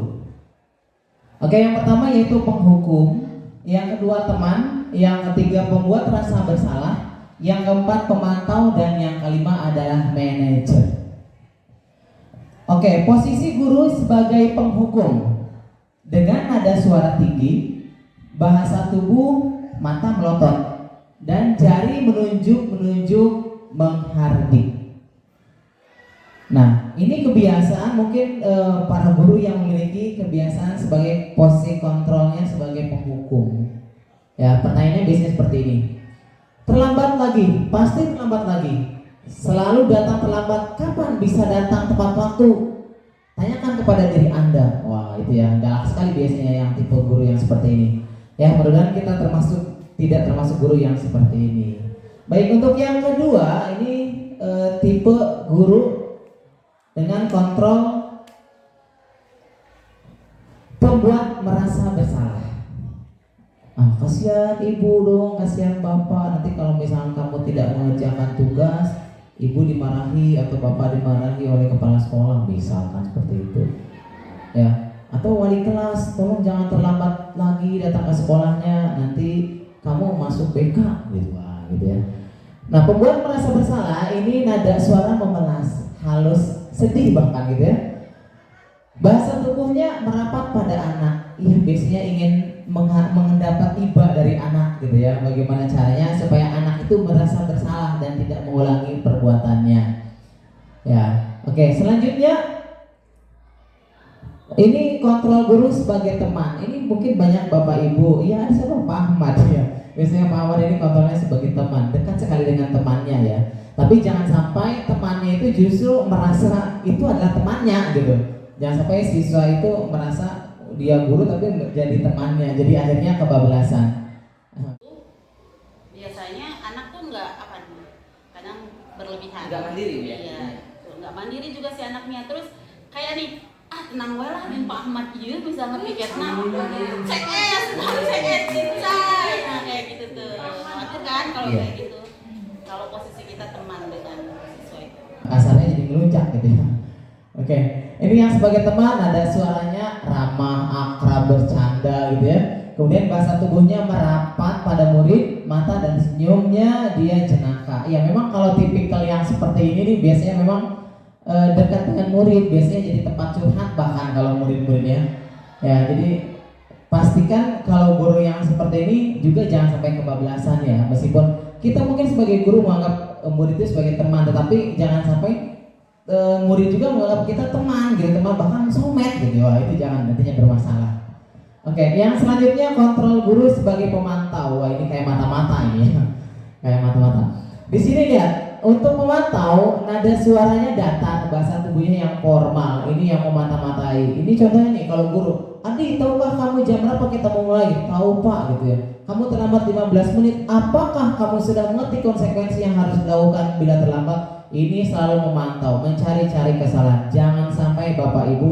Oke, yang pertama yaitu penghukum, yang kedua teman, yang ketiga pembuat rasa bersalah, yang keempat pemantau, dan yang kelima adalah manajer. Oke, posisi guru sebagai penghukum. Dengan nada suara tinggi, bahasa tubuh, mata melotot, dan jari menunjuk menghardik. Nah, ini kebiasaan mungkin para guru yang memiliki kebiasaan sebagai posisi kontrolnya sebagai penghukum. Ya, pertanyaannya biasanya seperti ini. Terlambat lagi, pasti terlambat lagi. Selalu datang terlambat, kapan bisa datang tepat waktu? Tanyakan kepada diri Anda. Wah, itu ya, galak sekali biasanya yang tipe guru yang seperti ini. Ya, mudah-mudahan kita tidak termasuk guru yang seperti ini. Baik, untuk yang kedua, ini tipe guru dengan kontrol pembuat merasa bersalah. Kasihan ibu dong, kasihan bapak. Nanti kalau misalnya kamu tidak mengerjakan tugas, ibu dimarahi atau bapak dimarahi oleh kepala sekolah, misalkan seperti itu. Ya, atau wali kelas, tolong jangan terlambat lagi datang ke sekolahnya, nanti kamu masuk BK gitu, gitu ya. Nah, pembuat merasa bersalah ini nada suara memelas, halus, sedih bahkan gitu ya. Bahasa tubuhnya merapat pada anak. Ia biasanya ingin mendapat iba dari anak gitu ya. Bagaimana caranya supaya anak itu merasa bersalah dan tidak mengulangi perbuatannya. Ya, oke. Selanjutnya ini kontrol guru sebagai teman. Ini mungkin banyak bapak ibu. Ya, ada siapa? Pak Ahmad ya. Biasanya Pak Ahmad ini kontrolnya sebagai teman, dekat sekali dengan temannya ya. Tapi jangan sampai temannya itu justru merasa itu adalah temannya gitu. Jangan sampai siswa itu merasa dia guru tapi jadi temannya, jadi akhirnya kebablasan. Biasanya anak tuh kadang berlebihan. Nggak mandiri ya? Iya, nggak mandiri juga si anaknya. Terus kayak nih, tenang wae lah, Pak Ahmad ieu bisa ngepikirna. CS, cincai. Nah, kayak gitu tuh. Itu kan kalau kayak gitu. Kalau posisi kita teman dengan siswa itu. Kasarnya jadi ngeluncak gitu ya. Oke, ini yang sebagai teman ada suaranya ramah, akrab, bercanda gitu ya. Kemudian bahasa tubuhnya merapat pada murid, mata dan senyumnya dia jenaka. Ya memang kalau tipikal yang seperti ini nih biasanya memang dekat dengan murid, biasanya jadi tempat curhat bahkan kalau murid-muridnya. Ya, jadi pastikan kalau guru yang seperti ini juga jangan sampai kebablasan ya. Meskipun kita mungkin sebagai guru menganggap murid itu sebagai teman, tetapi jangan sampai murid juga menganggap kita teman gitu, teman bahkan soulmate gitu. Wah, itu jangan, nantinya bermasalah. Oke, yang selanjutnya kontrol guru sebagai pemantau. Wah, ini kayak mata-mata ini ya. Kayak mata-mata. Di sini lihat, untuk memantau nada suaranya datar, bahasa tubuhnya yang formal. Ini yang memata-matai. Ini contohnya nih kalau guru, "Adi, tahukah kamu jam berapa kita mau mulai?" "Tahu, Pak," gitu ya. "Kamu terlambat 15 menit. Apakah kamu sudah mengerti konsekuensi yang harus dilakukan bila terlambat?" Ini selalu memantau, mencari-cari kesalahan. Jangan sampai Bapak Ibu,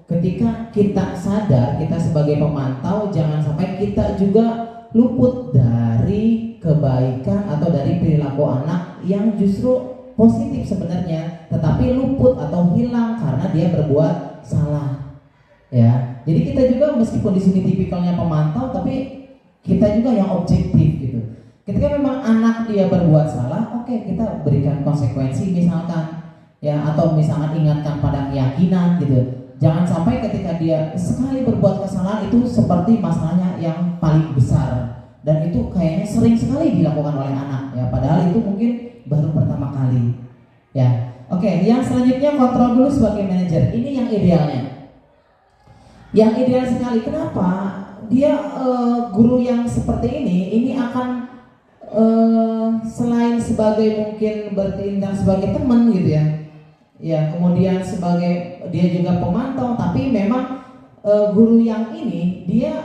ketika kita sadar kita sebagai pemantau, jangan sampai kita juga luput dari kebaikan atau dari perilaku anak yang justru positif sebenarnya, tetapi luput atau hilang karena dia berbuat salah. Ya, jadi kita juga meskipun di sini tipikalnya pemantau, tapi kita juga yang objektif gitu. Ketika memang anak dia berbuat salah, oke, kita berikan konsekuensi misalkan ya, atau misalkan ingatkan pada keyakinan gitu. Jangan sampai ketika dia sekali berbuat kesalahan itu seperti masalahnya yang paling besar dan itu kayaknya sering sekali dilakukan oleh anak ya, padahal itu mungkin baru pertama kali ya. Oke, yang selanjutnya kontrol dulu sebagai manajer. Ini yang idealnya. Yang ideal sekali. Kenapa? Dia guru yang seperti ini akan selain sebagai mungkin bertindak sebagai teman gitu ya, ya kemudian sebagai dia juga pemantau, tapi memang guru yang ini dia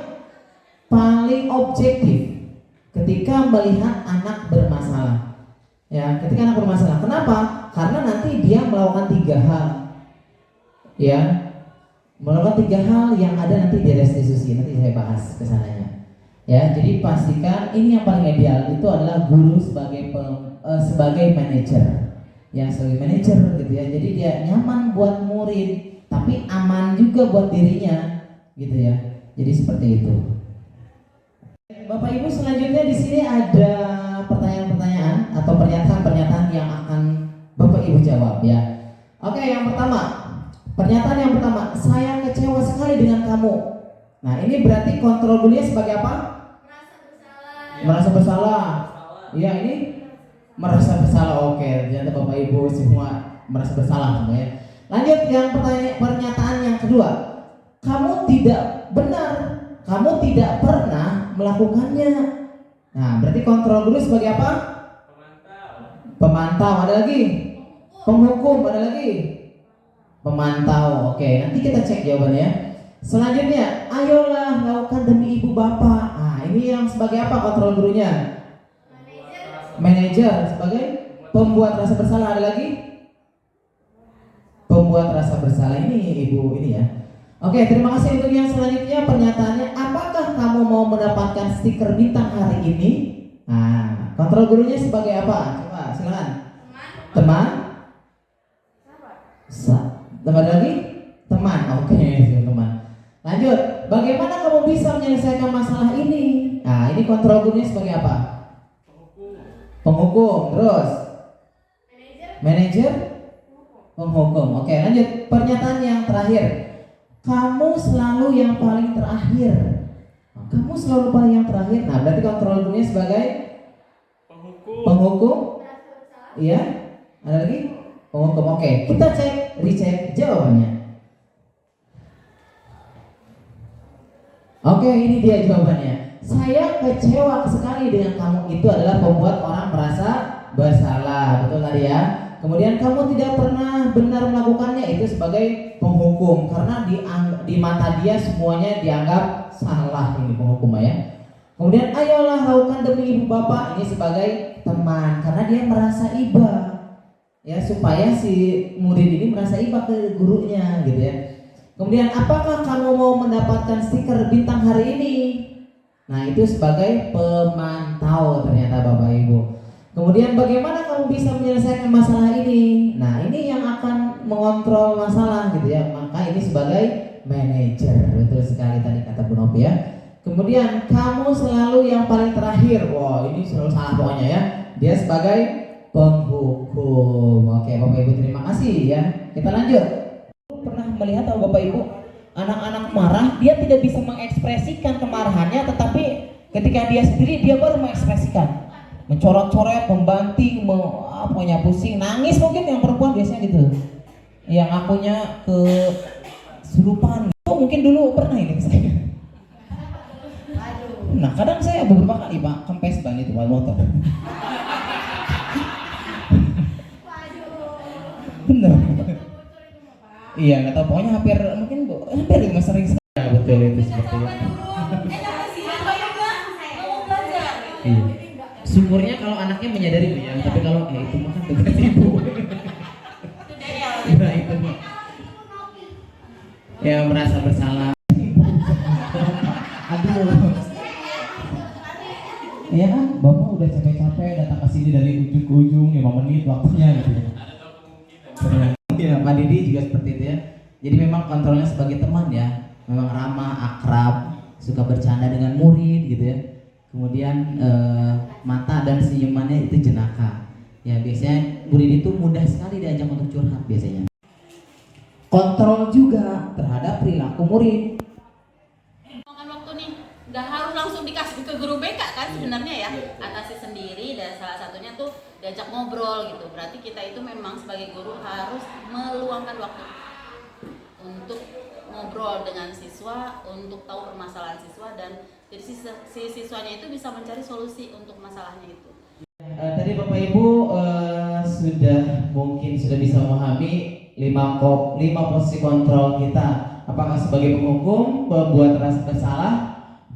paling objektif ketika melihat anak bermasalah. Ya, ketika anak bermasalah. Kenapa? Karena nanti dia melakukan 3 hal, ya, melakukan 3 hal yang ada nanti di restitusi. Nanti saya bahas kesananya. Ya, jadi pastikan ini yang paling ideal itu adalah guru sebagai manajer, ya, sebagai manajer gitu ya. Jadi dia nyaman buat murid, tapi aman juga buat dirinya, gitu ya. Jadi seperti itu. Bapak Ibu, selanjutnya di sini ada pertanyaan-pertanyaan atau pernyataan-pernyataan yang akan Bapak Ibu jawab ya. Oke, yang pertama, pernyataan yang pertama, saya kecewa sekali dengan kamu. Nah, ini berarti kontrol dulunya sebagai apa? Merasa bersalah. Iya, ini merasa bersalah. Oke, ternyata Bapak Ibu semua merasa bersalah semua ya. Lanjut yang pernyataan yang kedua. Kamu tidak benar. Kamu tidak pernah melakukannya. Nah, berarti kontrol dulu sebagai apa? Pemantau. Ada lagi? Penghukum. Ada lagi? Pemantau. Oke, nanti kita cek jawabannya. Selanjutnya, ayolah lakukan demi ibu bapak. Nah, ini yang sebagai apa kontrol gurunya? Manajer. Sebagai pembuat rasa bersalah. Ada lagi? Pembuat rasa bersalah ini ibu ini ya. Oke, terima kasih untuk yang selanjutnya pernyataannya. Apakah kamu mau mendapatkan stiker bintang hari ini? Nah, kontrol gurunya sebagai apa? Coba silakan. Teman. Teman lagi? Teman. Oke, teman. Lanjut. Bagaimana kamu bisa menyelesaikan masalah ini? Nah, ini kontrol gurunya sebagai apa? Penghukum. Terus? Manajer. Penghukum. Oke, lanjut. Pernyataan yang terakhir. Kamu selalu yang paling terakhir. Kamu selalu paling yang terakhir. Nah, berarti kontrol gurunya sebagai penghukum. Iya. Ada lagi? Penghukum. Oke, kita recheck jawabannya. Oke, ini dia jawabannya. Saya kecewa sekali dengan kamu. Itu adalah membuat orang merasa bersalah. Betul tadi ya? Kemudian kamu tidak pernah benar melakukannya, itu sebagai penghukum karena di mata dia semuanya dianggap salah, ini penghukum ya. Kemudian ayolah lakukan demi ibu bapak, ini sebagai teman karena dia merasa iba ya, supaya si murid ini merasa iba ke gurunya gitu ya. Kemudian apakah kamu mau mendapatkan stiker bintang hari ini? Nah, itu sebagai pemantau ternyata Bapak Ibu. Kemudian bagaimana kamu bisa menyelesaikan masalah ini? Nah, ini yang akan mengontrol masalah gitu ya. Maka ini sebagai manajer. Betul sekali tadi kata Bu Novi ya. Kemudian kamu selalu yang paling terakhir. Wah, ini selalu salah pokoknya ya. Dia sebagai penghukum. Oke, Bapak Ibu terima kasih ya. Kita lanjut. Pernah melihat atau Bapak Ibu anak-anak marah, dia tidak bisa mengekspresikan kemarahannya, tetapi ketika dia sendiri dia baru mengekspresikan. Mencoret-coret, membanting, pokoknya pusing, nangis mungkin yang perempuan biasanya gitu. Yang akunya kesurupan. Oh, mungkin dulu pernah ini saya. Nah, kadang saya beberapa kali Pak kempes ban itu motor. Bener. Iya, nggak tahu pokoknya hampir sering sekali. Ya, betul itu seperti itu. Iya. Syukurnya kalau anaknya menyadari Bu ya, tapi kalau itu mah kan tugas ibu. Nah, itu mah. Ya merasa bersalah. Aduh. Ya kan, Bapak udah capek-capek datang ke sini dari ujung ke ujung 5 menit waktunya gitu. Ya, Pak Didi juga seperti itu ya. Jadi memang kontrolnya sebagai teman ya, memang ramah, akrab, suka bercanda dengan murid gitu ya. Kemudian mata dan senyumannya itu jenaka. Ya biasanya murid itu mudah sekali diajak untuk curhat biasanya. Kontrol juga terhadap perilaku murid. Makan waktu nih, nggak harus langsung dikasih ke guru BK kan sebenarnya ya. Atasi sendiri dan salah satunya tuh diajak ngobrol gitu. Berarti kita itu memang sebagai guru harus meluangkan waktu untuk ngobrol dengan siswa, untuk tahu permasalahan siswa dan jadi si siswanya itu bisa mencari solusi untuk masalahnya itu. Tadi Bapak Ibu mungkin sudah bisa memahami 5 posisi kontrol kita. Apakah sebagai penghukum, pembuat rasa bersalah,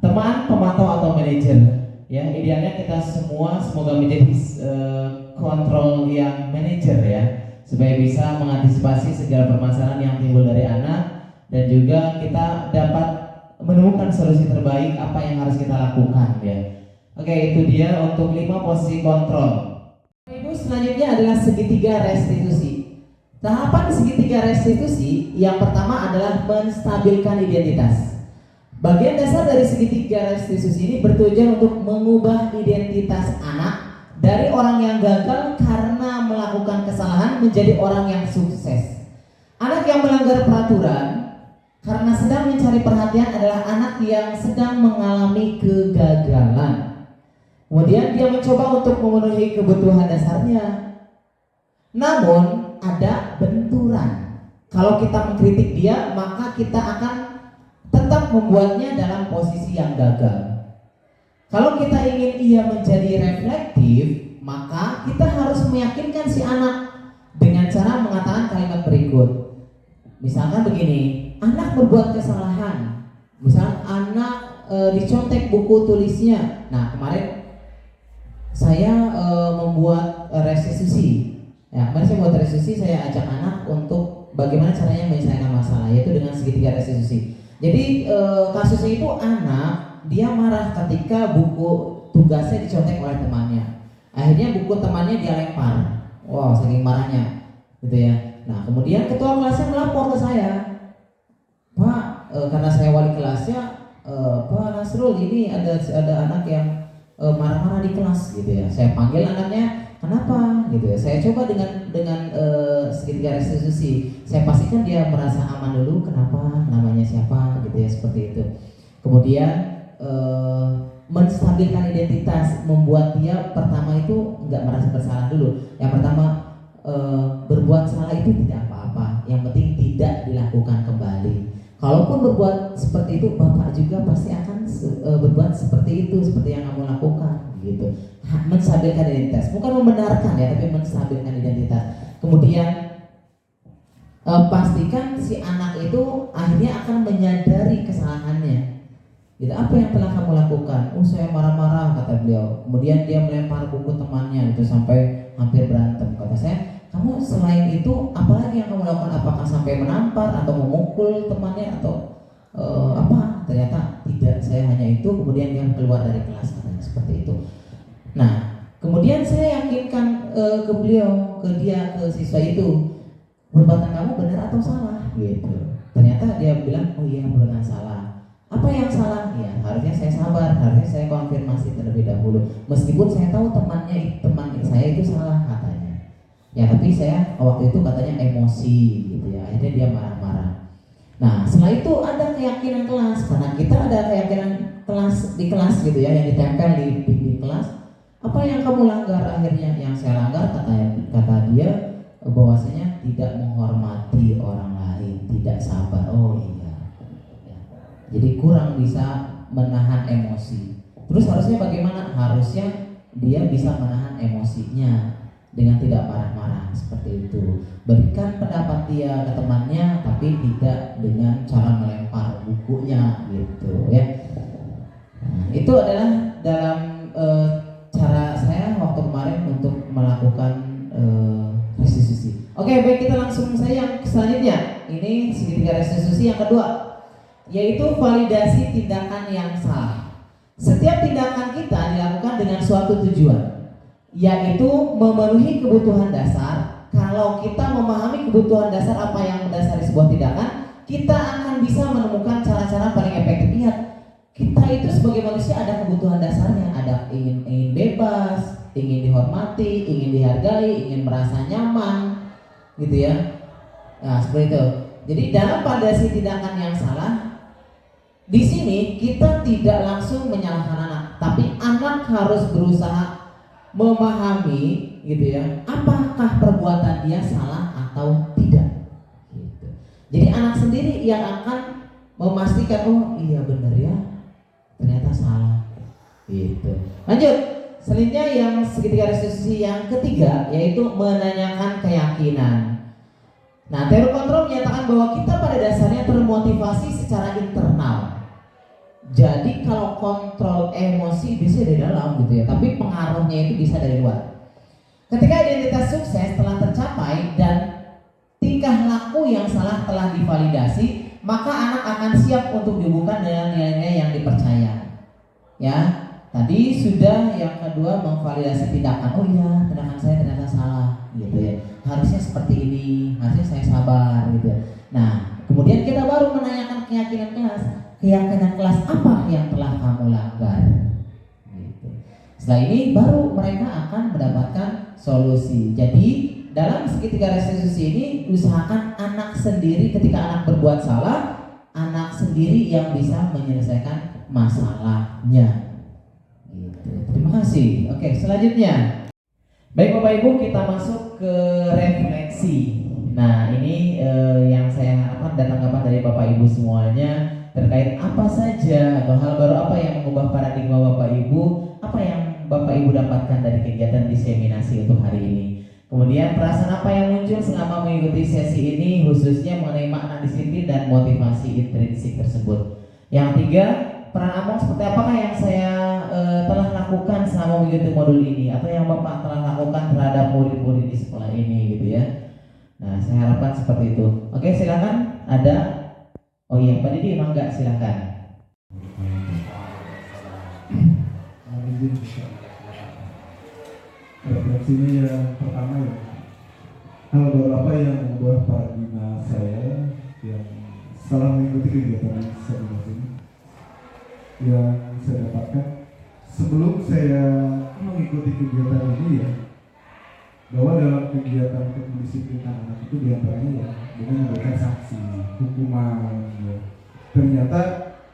teman, pemantau atau manajer. Ya, idealnya kita semua semoga menjadi kontrol yang manajer ya. supaya bisa mengantisipasi segala permasalahan yang timbul dari anak, dan juga kita dapat menemukan solusi terbaik apa yang harus kita lakukan ya. Oke, itu dia untuk 5 posisi kontrol. Ibu, selanjutnya adalah segitiga restitusi. Tahapan segitiga restitusi yang pertama adalah menstabilkan identitas. Bagian dasar dari segitiga restitusi ini bertujuan untuk mengubah identitas anak dari orang yang gagal karena melakukan kesalahan menjadi orang yang sukses. Anak yang melanggar peraturan karena sedang mencari perhatian adalah anak yang sedang mengalami kegagalan. Kemudian dia mencoba untuk memenuhi kebutuhan dasarnya. Namun ada benturan. Kalau kita mengkritik dia, maka kita akan tetap membuatnya dalam posisi yang gagal. Kalau kita ingin ia menjadi reflektif, maka kita harus meyakinkan si anak dengan cara mengatakan kalimat berikut. Misalkan begini, anak berbuat kesalahan. Misal anak dicontek buku tulisnya. Nah, kemarin saya membuat restitusi. Ya, kemarin saya buat restitusi, saya ajak anak untuk bagaimana caranya menyelesaikan masalah, yaitu dengan segitiga restitusi. Jadi kasusnya itu anak dia marah ketika buku tugasnya dicontek oleh temannya. Akhirnya buku temannya dia lempar. Wow, saking marahnya, gitu ya. Nah, kemudian ketua kelasnya melapor ke saya, Pak, karena saya wali kelasnya, Pak Nasrul, ini ada anak yang marah-marah di kelas, gitu ya. Saya panggil anaknya, kenapa, gitu ya. Saya coba dengan segitiga restitusi. Saya pastikan dia merasa aman dulu, kenapa, namanya siapa, gitu ya, seperti itu. Kemudian menstabilkan identitas, membuat dia pertama itu nggak merasa bersalah dulu. Yang pertama, berbuat salah itu tidak apa-apa, yang penting tidak dilakukan kembali. Kalaupun berbuat seperti itu, bapak juga pasti akan berbuat seperti itu, seperti yang kamu lakukan, gitu. Menstabilkan identitas, bukan membenarkan ya, tapi menstabilkan identitas. Kemudian pastikan si anak itu akhirnya akan menyadari kesalahannya. Gitu, apa yang telah kamu lakukan? Oh, saya marah-marah, kata beliau. Kemudian dia melempar buku temannya itu sampai hampir berantem. Kata saya, kamu selain itu apalagi yang kamu lakukan? Apakah sampai menampar atau memukul temannya atau apa? Ternyata tidak, saya hanya itu. Kemudian dia keluar dari kelas, katanya seperti itu. Nah, kemudian saya yakinkan ke beliau, ke dia, ke siswa itu, perbuatan kamu benar atau salah? Gitu. Ternyata dia bilang, oh iya, benar salah. Apa yang salah? Ya, harusnya saya sabar, harusnya saya konfirmasi terlebih dahulu. Meskipun saya tahu teman saya itu salah, katanya. Ya, tapi saya waktu itu katanya emosi, gitu ya. Akhirnya dia marah-marah. Nah, setelah itu ada keyakinan kelas, karena kita ada keyakinan kelas di kelas, gitu ya, yang ditempel di kelas. Apa yang kamu langgar? Akhirnya yang saya langgar, kata dia, bahwasanya tidak menghormati orang lain, tidak sabar. Oh iya. Jadi kurang bisa menahan emosi. Terus harusnya bagaimana? Harusnya dia bisa menahan emosinya dengan tidak marah-marah, seperti itu. Berikan pendapat dia ke temannya, tapi tidak dengan cara melempar bukunya, gitu ya. Nah, itu adalah dalam cara saya waktu kemarin untuk melakukan restitusi. Oke, baik, kita langsung saja yang selanjutnya. Ini segitiga restitusi yang kedua, yaitu validasi tindakan yang salah. Setiap tindakan kita dilakukan dengan suatu tujuan, yaitu memenuhi kebutuhan dasar. Kalau kita memahami kebutuhan dasar apa yang mendasari sebuah tindakan, kita akan bisa menemukan cara-cara paling efektif. Ingat, kita itu sebagai manusia ada kebutuhan dasarnya, ada ingin bebas, ingin dihormati, ingin dihargai, ingin merasa nyaman, gitu ya. Nah, seperti itu. Jadi dalam validasi tindakan yang salah, di sini kita tidak langsung menyalahkan anak, tapi anak harus berusaha memahami, gitu ya, apakah perbuatan dia salah atau tidak. Gitu. Jadi anak sendiri yang akan memastikan, oh iya benar ya, ternyata salah. Gitu. Lanjut, selanjutnya yang segitiga restitusi yang ketiga, yaitu menanyakan keyakinan. Nah, teori kontrol menyatakan bahwa kita pada dasarnya termotivasi secara internal. Jadi kalau kontrol emosi bisa dari dalam, gitu ya, tapi pengaruhnya itu bisa dari luar. Ketika identitas sukses telah tercapai, nilai dan tingkah laku yang salah telah divalidasi, maka anak akan siap untuk dihubungkan dengan nilai-nilai yang dipercaya. Ya, tadi sudah yang kedua memvalidasi tindakan. Oh iya, tindakan saya ternyata salah, gitu ya. Harusnya seperti ini, harusnya saya sabar, gitu ya. Nah, kemudian kita baru menanyakan keyakinan kelas. Keyakinan kelas apa yang telah kamu langgar? Gitu. Setelah ini baru mereka akan mendapatkan solusi. Jadi dalam segitiga restitusi ini usahakan anak sendiri ketika anak berbuat salah, anak sendiri yang bisa menyelesaikan masalahnya. Gitu. Terima kasih. Oke, selanjutnya. Baik Bapak Ibu, kita masuk ke refleksi. Nah, ini yang saya harapkan dan tanggapan dari Bapak Ibu semuanya terkait apa saja atau hal baru apa yang mengubah paradigma Bapak Ibu, apa yang Bapak Ibu dapatkan dari kegiatan diseminasi untuk hari ini. Kemudian perasaan apa yang muncul selama mengikuti sesi ini, khususnya mengenai makna disiplin dan motivasi intrinsik tersebut. Yang ketiga, peran Among seperti apakah yang saya telah lakukan selama mengikuti modul ini, atau yang Bapak telah lakukan terhadap murid-murid di sekolah ini, gitu ya. Nah, saya harapkan seperti itu. Oke, silakan. Ada? Oh iya, Pak Didi, mangga, silakan. Refleksinya yang pertama ya, hal baru apa yang membuat paradigma saya yang setelah mengikuti kegiatan seminar ini yang saya dapatkan sebelum saya mengikuti kegiatan ini ya, bahwa dalam kegiatan pendisiplinan anak itu diantaranya ya dengan memberikan sanksi, hukuman ya. Ternyata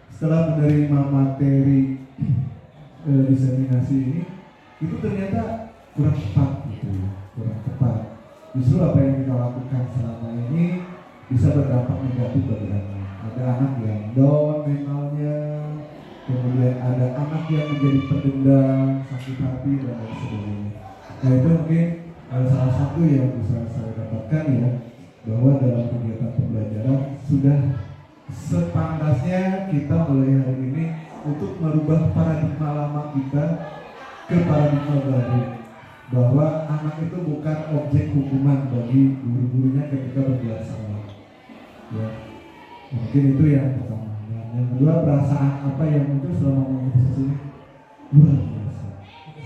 setelah menerima materi diseminasi ini itu ternyata kurang tepat gitu ya, kurang tepat. Justru apa yang kita lakukan selama ini bisa berdampak negatif bagi anak. Ada anak yang down mentalnya, kemudian ada anak yang menjadi pendendam, sakit hati dan lain sebagainya. Nah itu mungkin salah satu yang bisa saya dapatkan ya, bahwa dalam kegiatan pembelajaran sudah sepantasnya kita mulai hari ini untuk merubah paradigma lama kita ke paradigma baru, bahwa anak itu bukan objek hukuman bagi guru-gurunya ketika berbuat salah. Ya, mungkin itu yang pertama. Dan yang kedua, perasaan apa yang muncul selama mengikuti sesi ini luar biasa,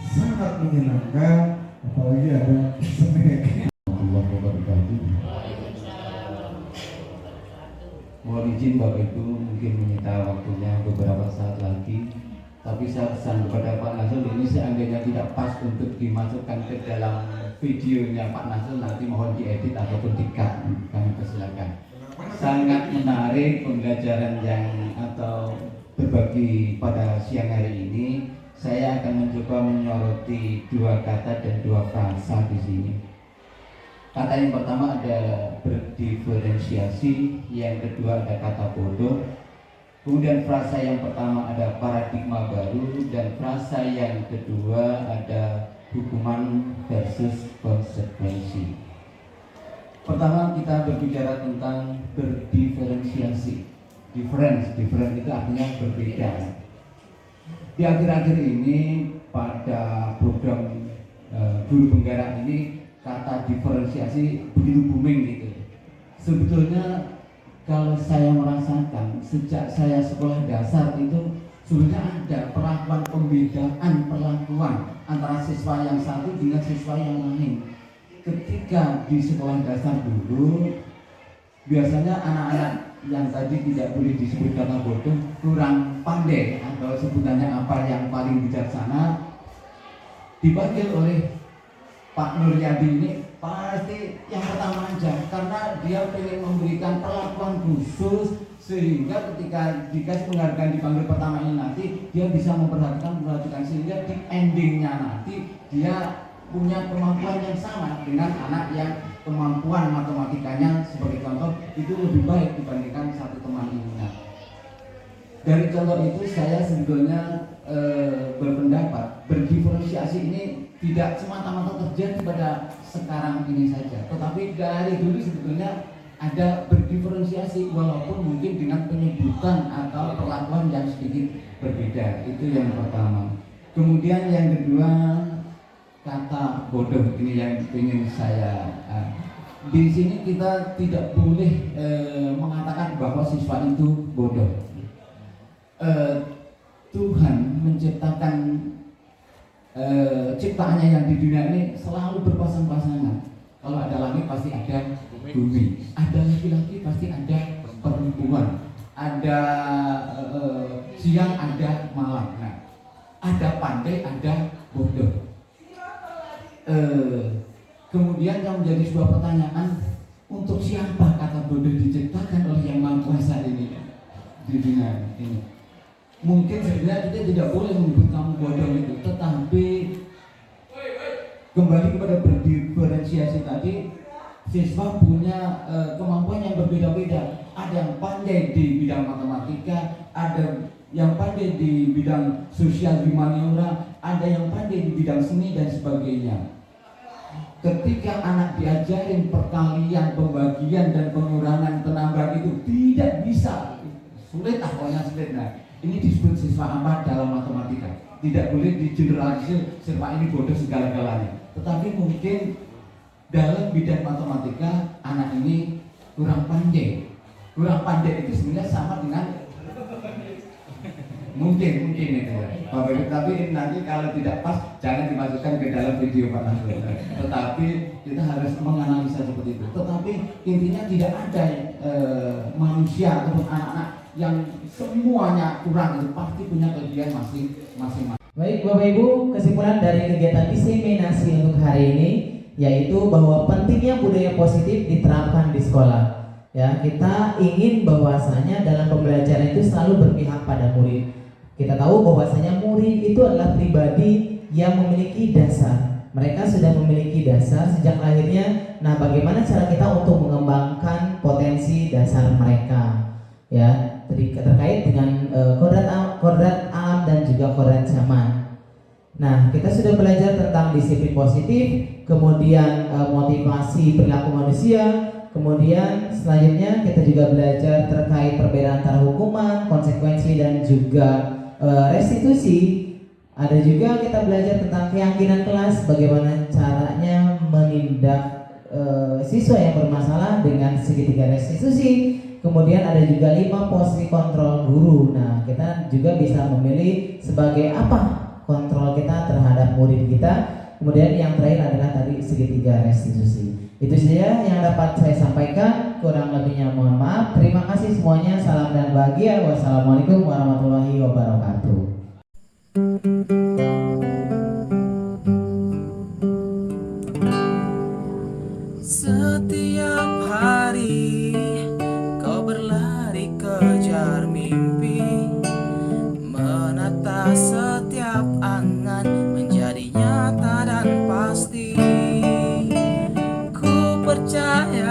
sangat menyenangkan, apalagi ada snack. Allah wabarakatuh. Mohon izin Bapak Ibu mungkin menyita waktunya beberapa saat lagi, tapi saya pesan kepada Pak Nasrul, ini seandainya tidak pas untuk dimasukkan ke dalam videonya Pak Nasrul, nanti mohon diedit ataupun di-cut, kami persilakan. Sangat menarik pembelajaran yang atau berbagi pada siang hari ini. Saya akan mencoba menyoroti dua kata dan dua frasa di sini. Kata yang pertama ada berdiferensiasi, yang kedua ada kata bodoh. Kemudian frasa yang pertama ada paradigma baru, dan frasa yang kedua ada hukuman versus konsekuensi. Pertama kita berbicara tentang berdiferensiasi. Different itu artinya berbeda. Di akhir-akhir ini pada program guru penggerak ini kata diferensiasi begitu booming gitu. Sebetulnya kalau saya merasakan sejak saya sekolah dasar itu sebenarnya ada perlakuan pembedaan perlakuan antara siswa yang satu dengan siswa yang lain. Ketika di sekolah dasar dulu biasanya anak-anak yang tadi tidak boleh disebut kata bodoh, kurang pandai atau sebutannya apa yang paling bijaksana, dipanggil oleh Pak Nuryadi ini pasti yang pertama aja, karena dia pengen memberikan perlakuan khusus sehingga ketika dikasih penghargaan dipanggil pertama ini nanti dia bisa memperhatikan sehingga di endingnya nanti dia punya kemampuan yang sama dengan anak yang kemampuan matematikanya sebagai contoh itu lebih baik dibandingkan satu teman ini. Nah, dari contoh itu saya sebetulnya berpendapat berdiferensiasi ini tidak semata-mata terjadi pada sekarang ini saja, tetapi dari dulu sebetulnya ada berdiferensiasi walaupun mungkin dengan penyebutan atau perlakuan yang sedikit berbeda. Itu yang pertama. Kemudian yang kedua, kata bodoh ini yang ingin saya di sini kita tidak boleh mengatakan bahwa siswa itu bodoh. Tuhan menciptakan ciptaannya yang di dunia ini selalu berpasang-pasangan. Kalau ada langit pasti ada bumi, ada laki-laki pasti ada perempuan, ada siang ada malam. Nah, ada pandai ada bodoh. Kemudian yang menjadi sebuah pertanyaan, untuk siapa kata bodoh diciptakan oleh Yang Maha Kuasa ini di dunia ini? Mungkin sebenarnya kita tidak boleh menyebut kamu bodoh itu, tetapi kembali kepada berdiferensiasi tadi, siswa punya kemampuan yang berbeda-beda. Ada yang pandai di bidang matematika, ada yang pandai di bidang sosial humaniora, ada yang pandai di bidang seni dan sebagainya. Ketika anak diajarin perkalian, pembagian dan pengurangan penambahan itu tidak bisa, sulit, pokoknya sulit. Nah, ini disebut siswa apa dalam matematika. Tidak boleh digeneralisir siswa ini bodoh segala-galanya. Tetapi mungkin dalam bidang matematika anak ini kurang pandai. Kurang pandai itu sebenarnya sama dengan mungkin itu ya. Bapak Ibu, tapi nanti kalau tidak pas jangan dimasukkan ke dalam video Pak Nasrul. Tetapi kita harus menganalisa seperti itu. Tetapi intinya tidak ada manusia atau anak-anak yang semuanya kurang, itu pasti punya kelebihan masing-masing. Baik Bapak Ibu, kesimpulan dari kegiatan diseminasi untuk hari ini yaitu bahwa pentingnya budaya positif diterapkan di sekolah. Ya, kita ingin bahwasanya dalam pembelajaran itu selalu berpihak pada murid. Kita tahu bahwasanya murid itu adalah pribadi yang memiliki dasar. Mereka sudah memiliki dasar sejak lahirnya. Nah, bagaimana cara kita untuk mengembangkan potensi dasar mereka? Ya, terkait dengan kodrat alam dan juga kodrat zaman. Nah, kita sudah belajar tentang disiplin positif, kemudian motivasi perilaku manusia, kemudian selanjutnya kita juga belajar terkait perbedaan antara hukuman, konsekuensi dan juga restitusi. Ada juga kita belajar tentang keyakinan kelas, bagaimana caranya menindak siswa yang bermasalah dengan segitiga restitusi. Kemudian ada juga 5 posisi kontrol guru. Nah, kita juga bisa memilih sebagai apa kontrol kita terhadap murid kita. Kemudian yang terakhir adalah tadi segitiga restitusi. Itu saja yang dapat saya sampaikan. Kurang lebihnya mohon maaf. Terima kasih semuanya. Salam dan bahagia. Wassalamualaikum warahmatullahi wabarakatuh. Setiap hari kau berlari kejar mimpi, menata setiap angan menjadi nyata dan pasti. Ku percaya